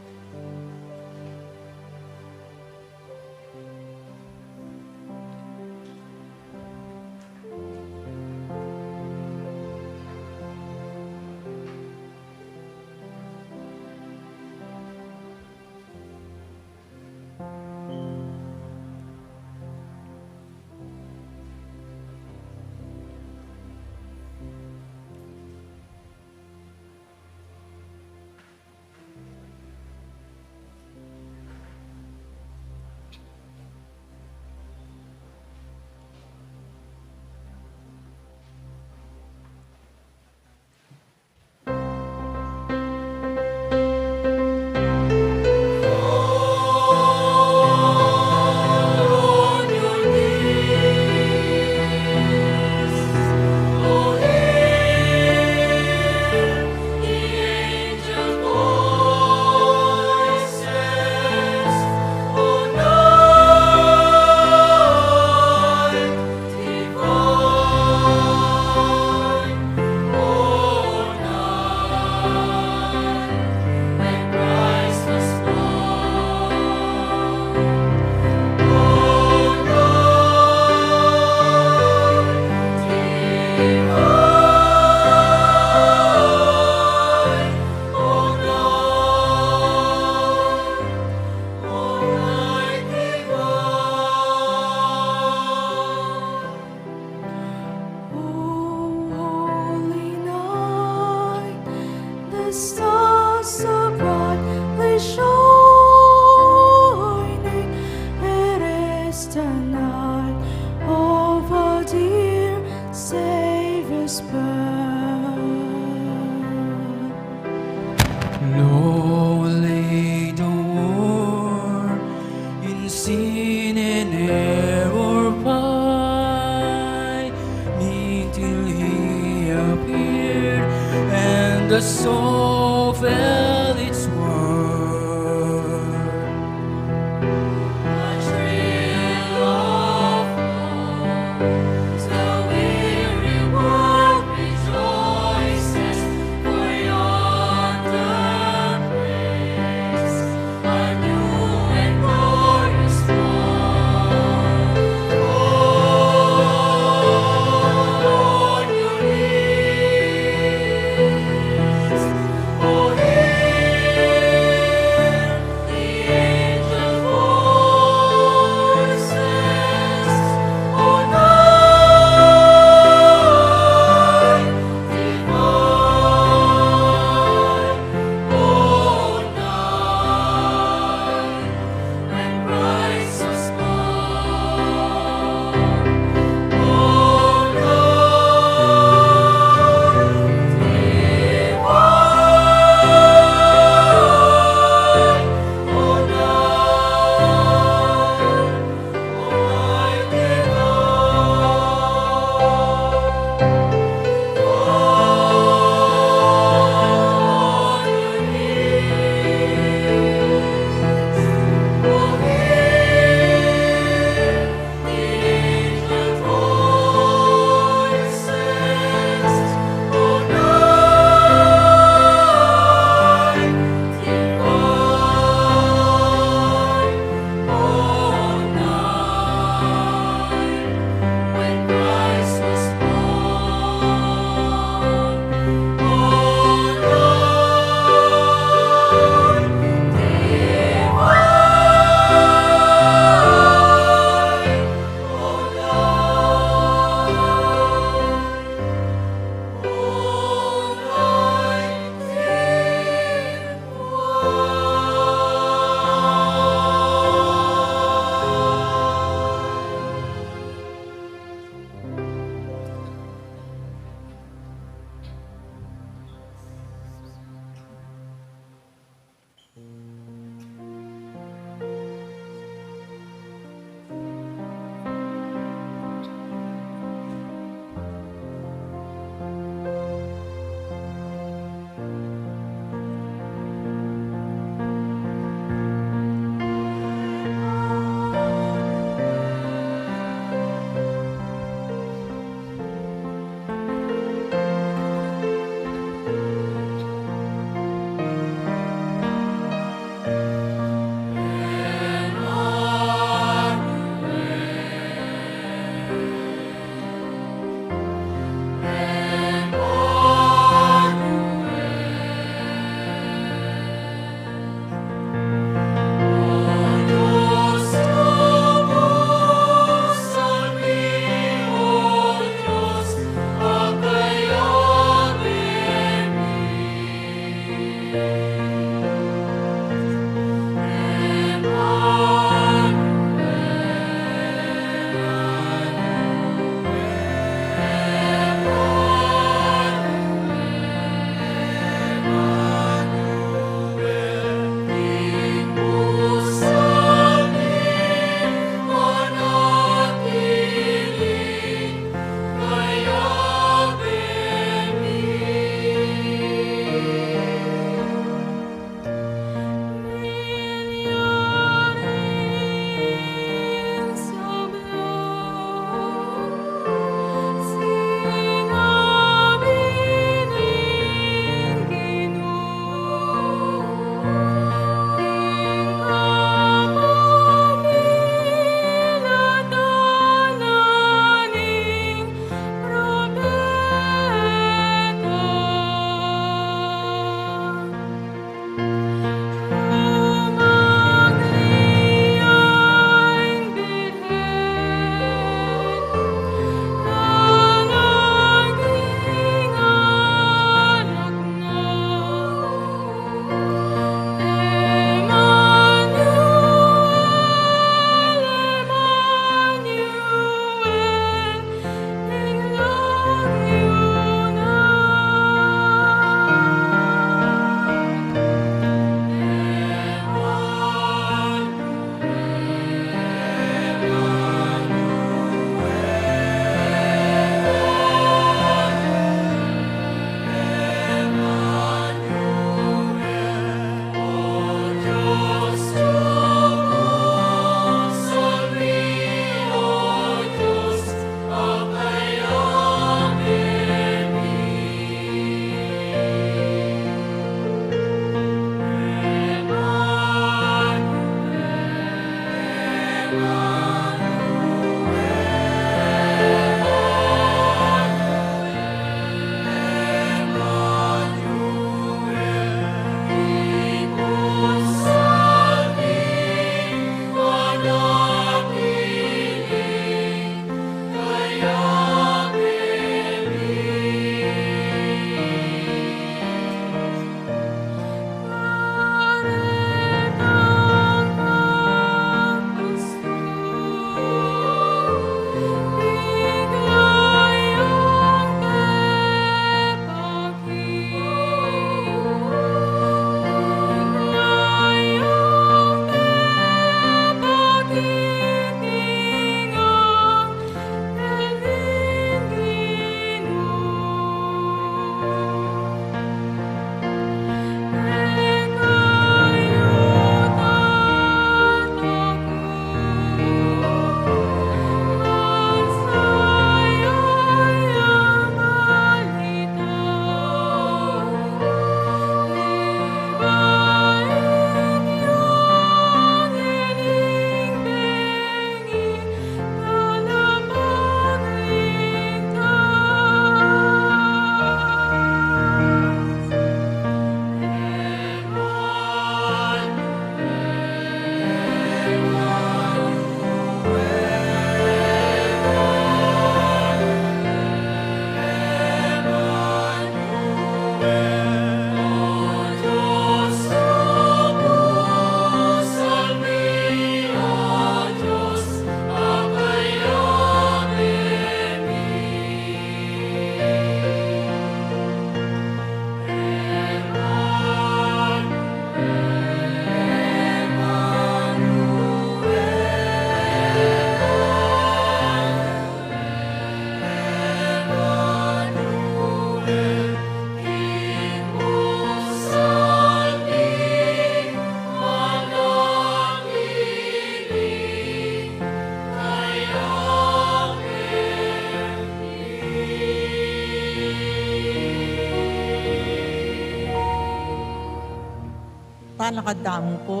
makatalakad damo po.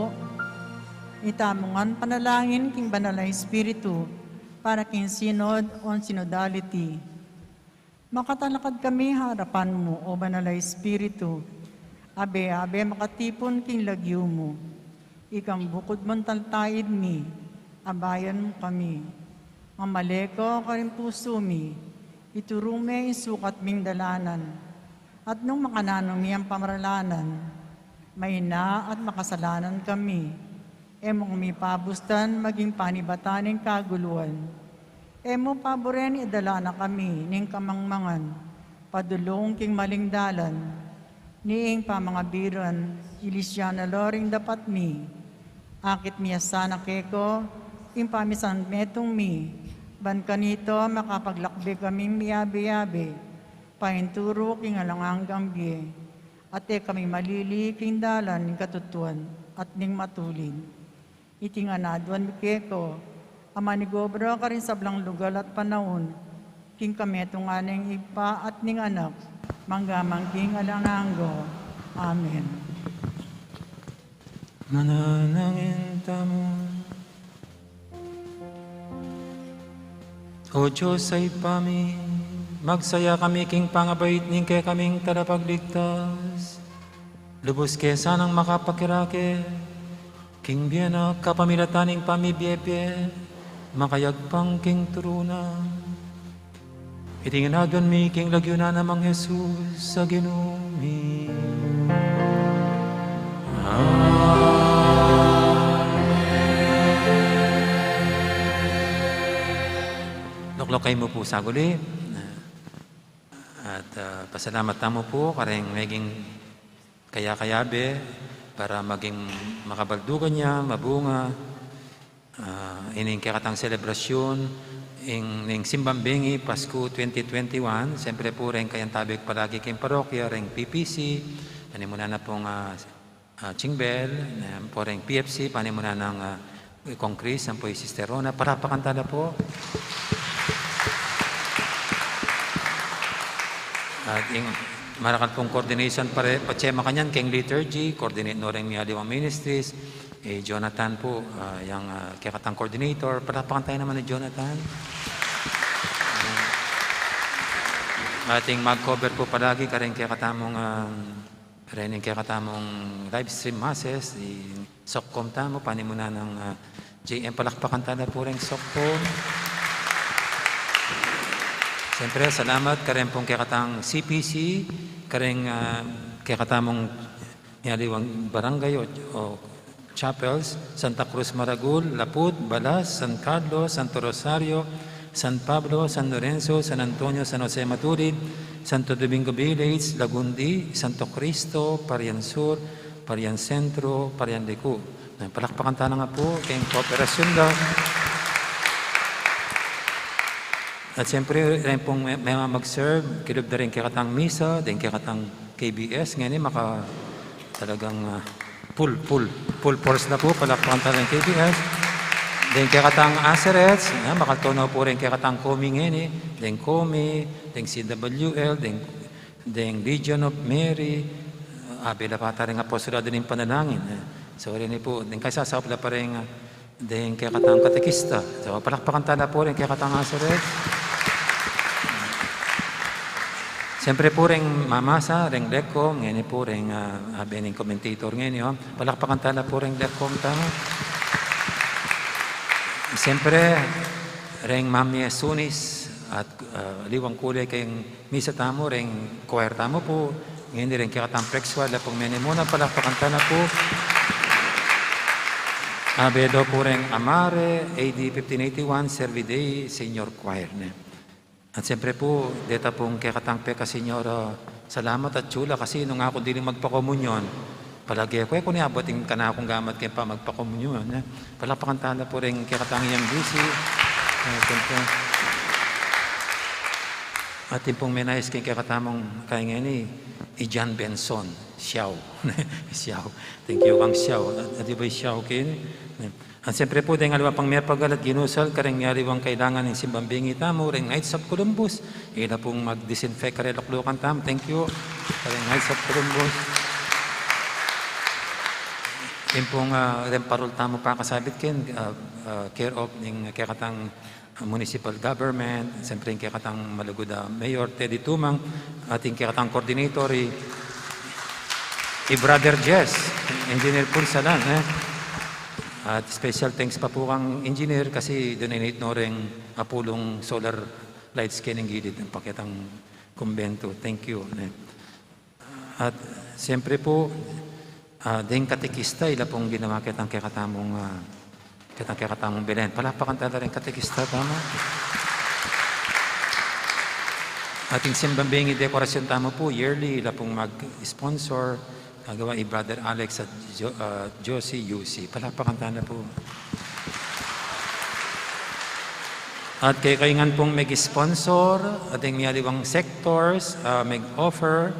Itamungan panalangin king banal na Espiritu para king synod on synodality. Makatalakad kami harapan mo, o banal na Espiritu. Abe-abe makatipon king lagyo mo. Ikang bukod mong taltaid mi, abayan mo kami. Mamaleko ka rin puso mi, iturume isukat ming dalanan. At nung makananong miyang pamaralanan, may na at makasalanan kami. Emong umipabustan maging panibataning kaguluhan. Emo paboren idala na kami ning kamangmangan, padulong king maling dalan. Niing pamangabiran, ilisyan na loring dapat mi. Akit miya sana keko, impamisan metong mi. Ban kanito makapaglakbe kaming miyabe-yabe, painturo king alanganggang biye. Ate kami malili king dalan ning katutuan at ning matulin. Itinganaduan mi keko, ama ni gobra ka rin sa blang lugal at panahon, king kametong aneng ipa at ning anak, manggamang king alanganggo. Amen. Manalangin tamo. O Diyos ay pami, magsaya kami king pangabait ning kay kaming talapagligtas. Lubos kesa nang makapakirake, king biyana kapamilataning pamibiyepye, makayagpang king turuna. Itinginadon mi king lagyo na namang Jesus sa ginumi. Luklokay mo po sa guli. At pasalamat mo po kareng maging kaya-kayabe para maging makabaldugan niya, mabunga. Ining kakatang selebrasyon, ing Simbambingi, Pasko 2021. Siyempre po rin kayang tabig palagi kayong parokya, ring PPC, panimuna na pong Chingbel, po ring PFC, panimuna ng Kongkris, ang po yung Sister Rona. Para pakantala po. At yung marakan pong coordination pachema kanyan keng liturgy, coordinate no rin niya Liwang Ministries, Jonathan po, yung kakatang coordinator, palapakan tayo naman ni Jonathan. Ating mag-cover po palagi karing kakatamong live stream masses, Sokcom tamo, panimuna ng JM, palakpakan tayo po rin Sokcom. Siyempre, salamat karen pong kakatang CPC, karen kakatamong Yaliwang Barangay o Chapels, Santa Cruz Maragul, Lapud, Balas, San Carlos, Santo Rosario, San Pablo, San Lorenzo, San Antonio, San Jose Maturid, Santo Domingo Village, Lagundi, Santo Cristo, Parian Sur, Parian Centro, Parian Liku. Palakpakan tayo nga po kayong kooperasyon daw. At siyempre, rin pong may mag-serve, kilub na rin kakatang misa, din kakatang KBS, ngayon maka talagang full force na po, palakpakan tayo ng KBS. Din kakatang Aserets, makatunaw po rin kakatang Komi ngayon, din Komi, din CWL, din Legion of Mary, abila pa tayo rin apostolado ng panalangin. So rin po, din kasasapla pa rin din kakatang katekista. So palakpakan tayo po rin kakatang Aserets. Siyempre po rin mamasa, rin Lecom, ngayon po rin bening commentator ngayon. Palakpakan tala po rin Lecom tama. Siyempre, rin Mami Sunis at Liwang Kulay kayong misa tamo, rin choir tamo po. Ngayon rin kakatang Prexwal, lapong menimuna, palakpakan tala po. Abedo po rin Amare, AD 1581, Serviday, Senior Choir. At siyempre po, deta pong kakatang peka, Senyora, salamat at chula kasi nung ako diling magpakomunyon, palagi ako, kung niaboting ka na akong gamat kayo pa magpakomunyon. Palapakantala po rin kakatang iyang busy. At yung pong menayos kayo kakatamong kaya ngayon John Benson, Xiao. Xiao. Thank you kang Xiao. At di ba Xiao kayo? At siyempre po, dahil pang may pagalat ginusal, kareng yariwang kailangan ng Simbambingi tamo, ring Knights of Columbus, ila pong mag-disinfect karelaklukan tamo. Thank you. Kareng Knights of Columbus. Yung pong remparol tamo pa kasabit kin, care of ng kakatang municipal government, siyempre yung kakatang malugod Mayor Teddy Tumang, ating kakatang coordinator, Brother Jess, Engineer Pulsalan. At special thanks pa po kang engineer kasi donate no rin apulong solar lights kining gilid ng paketang kumbento. Thank you. At siyempre po, ding katekista, ila pong ginawa kitang kakatamong Belen. Palapakan talaga rin katekista, tama? Ating simbambingi dekorasyon tama po, yearly, ila pong mag-sponsor, nagawa Brother Alex at Josie UC. Palapakan talaga po. At kay kaingan pong mag-sponsor, ating miyaliwang sectors, mag-offer,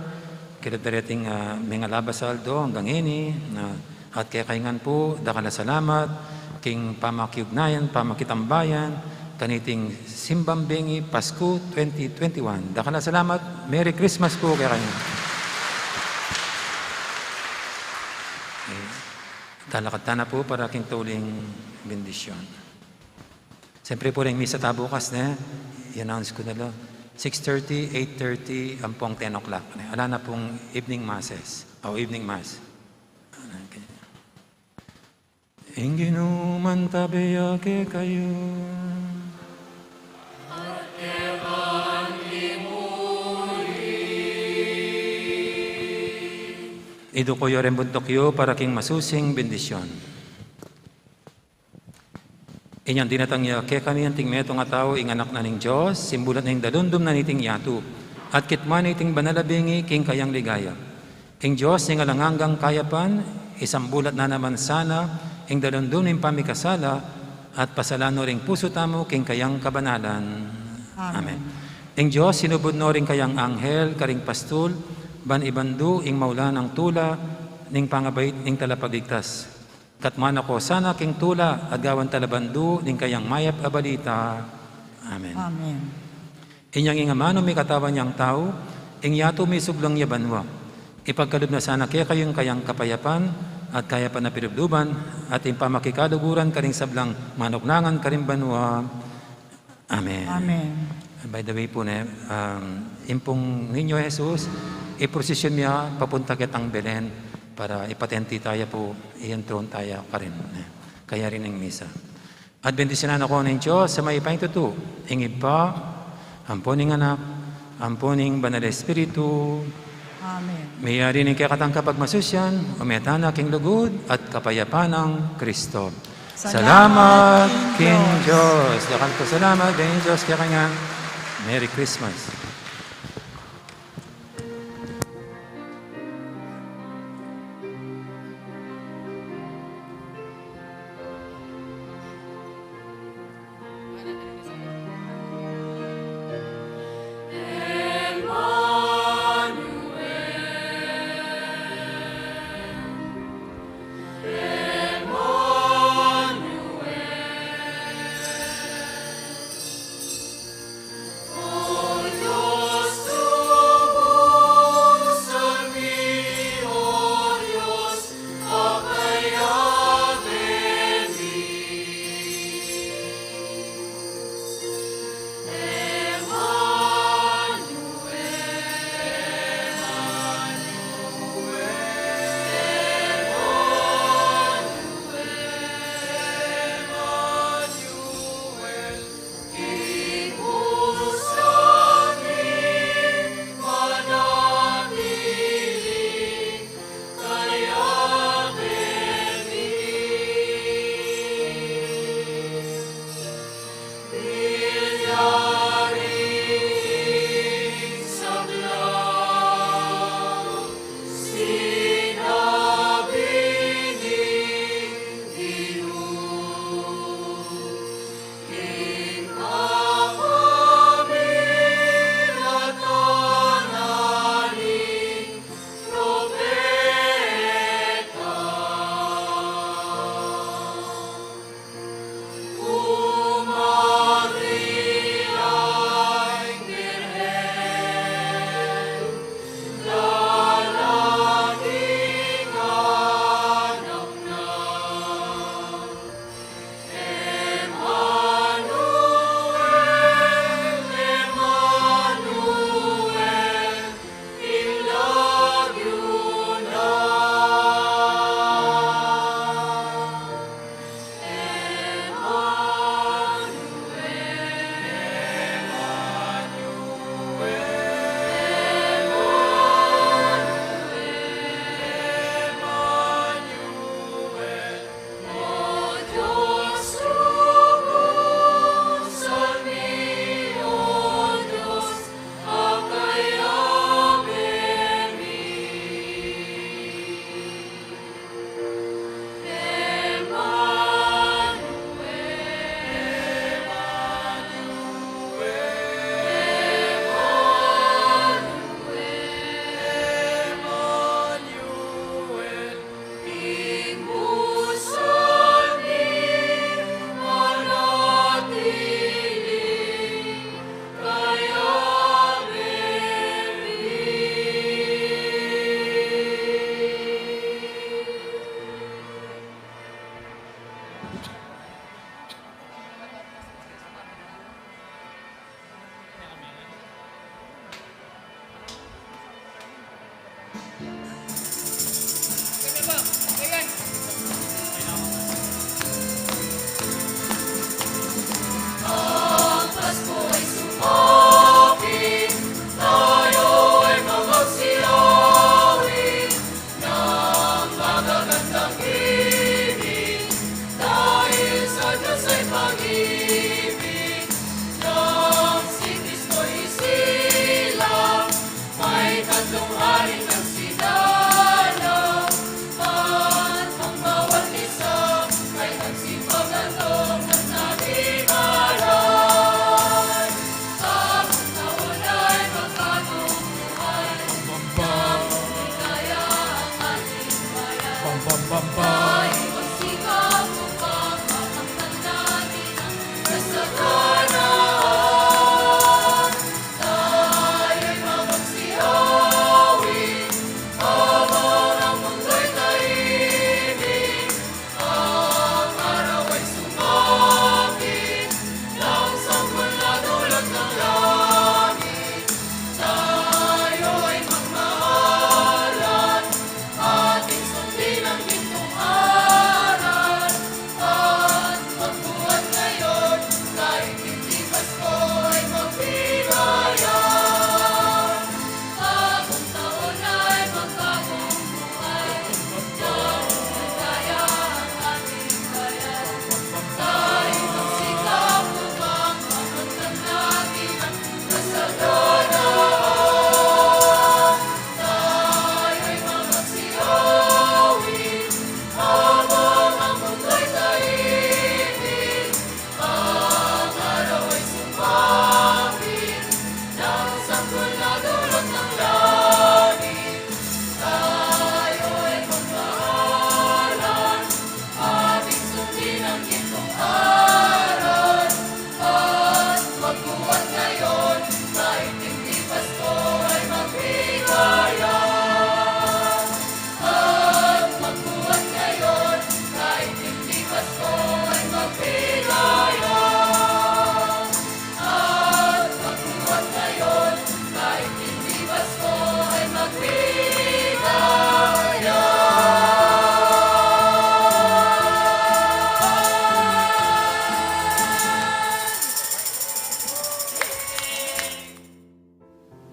kaya darating mga labasaldo hanggang ini, at kaya kaingan po, dakala salamat, king pamakiugnayan, pamakitambayan, kaniting Simbambingi Pasko 2021. Dakala salamat, Merry Christmas po kaya kaingan. Talakad na po para king tuling bendisyon. Siyempre po rin misa tabukas na, i-announce ko na lang. 6:30, 8:30, ampong 10 o'clock. Ala na pong evening masses, o evening mass. Okay. Inginuman tabiyake kayo. Ido ko rin buntok para king masusing bendisyon. Inyang dinatangya, kaya kami ang tingmeto nga tao, inganak na ning Diyos, simbulat na ing dalundom na niting yatu, at kitman niting banalabingi, king kayang ligaya. Ing Diyos, ing alanganggang kayapan, isang bulat na naman sana, ing dalundom ning pamikasala, at pasalano ring puso tamo, king kayang kabanalan. Amen. Ing Diyos, sinubod no ring kayang anghel, karing pastul, ban ibandu, ing maulan ang tula, ning pangabait, ning talapagligtas. Katman ako sana king tula at gawan talabandu ning kayang mayap abalita. Amen. Amen. Inyang ingamano may katawan niyang tao, ing yato may suglang yabanwa. Ipagkalub na sana kaya kayong kayang kapayapan at kayapan na pinubduban at ing pamakikaluguran karing sablang manoknangan karing banwa. Amen. Amen. By the way po impong ninyo Jesus, iprosesyon niya papunta kitang Belen para ipatenti tayo po, ientron tayo ka rin. Kaya rin ang misa. At bendisyonan ako ng Diyos sa may paingtutu, ingib pa, amponing anak, amponing banal Espiritu. Amen. Mayari ng kakatang kapagmasusyan, umetana king lugod at kapayapan ng Kristo. Salamat king Diyos. Dakal ko salamat king Diyos kaya kanya. Merry Christmas. Oh,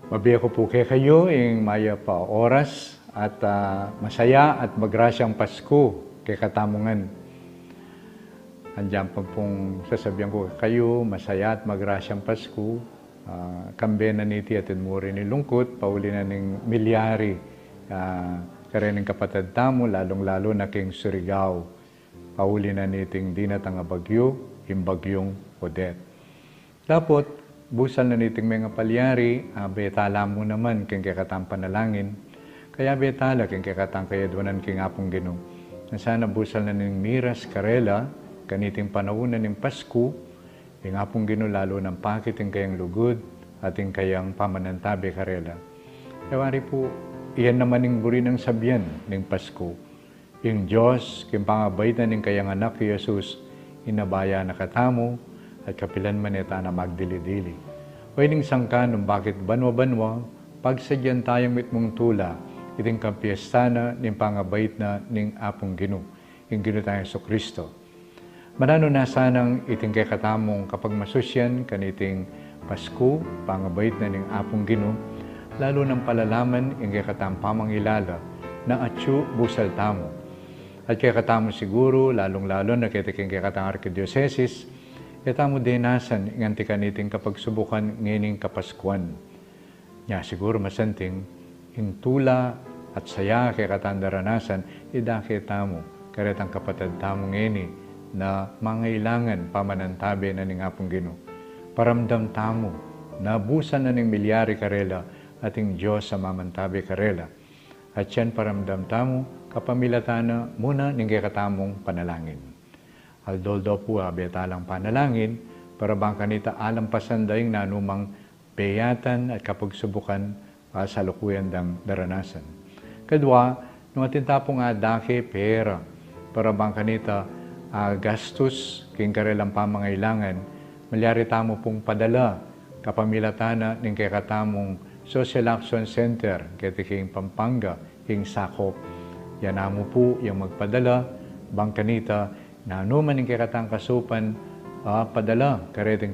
Mabiya ko po kayo ing maya pa oras at masaya at magrasyang Pasko kay katamungan. Andiyan pa pong sasabihan ko kayo, masaya at magrasyang Pasko. Kambe na niti at inmuri ni lungkot, pauli na ning milyari. Karening kapatid tamo, lalong-lalo na king Surigao. Pauli na niting dinatang bagyo, imbagyong Odette. Dapat, busal na niting mga palyari, betala mo naman king kakatang panalangin. Kaya betala king kakatang kayadwanan king apong Ginoo. Na sana busal na ning miras karela, kaniting panaunan ng Pasko, ing apong Ginoo lalo ng pakit ing kayang lugod at ing kayang pamanantabi karela. Kawari po, iyan naman ing buri ng sabyan ng Pasko. Ing Diyos, king pangabaitan ing kayang anak ni Jesus, inabaya na katamo, at kapilan man ita na magdili-dili. Pwedeng sangkanong bakit banwa-banwa, pagsadyan tayong mitmong tula, iting kapiesta na ning pangabait na ning apong Ginoo, ing Ginoo tayong Kristo. Manano na sanang iting kay katamong kapag masusyan kaniting Pasko, pangabait na ning apong Ginoo, lalo ng palalaman ing kay katamong pamangilala na atyo busal tamo. At kay katamong siguro, lalong-lalo na kay katamong Arkidiocese, itamo dinasan nganti kaniting kapag subukan ngining kapaskuan. Nya siguro masanting, ing tula at saya kay katandaranasan, idake tamo, karetang kapatid tamo ngini, na mangailangan pamanantabi na ning apong Ginoo. Paramdam tamo, nabusan na ning milyari karela, ating Diyos sa mamantabi karela. At yan paramdam tamo, kapamilatana muna ning kay katamong panalangin. Aldoldo po betalang panalangin, para bang kanita alampasan daing nanumang beyatan at kapagsubukan sa lukuyan dang daranasan. Kadwa, nung atintapong dake pera, para bang kanita gastos king karelang pamangailangan, malyari tamo pong padala kapamilatana ng kakatamong Social Action Center, kiti king Pampanga, king sakop. Yan mo po yung magpadala, bangkanita, na anuman ng kakatang kasupan, padala, kareting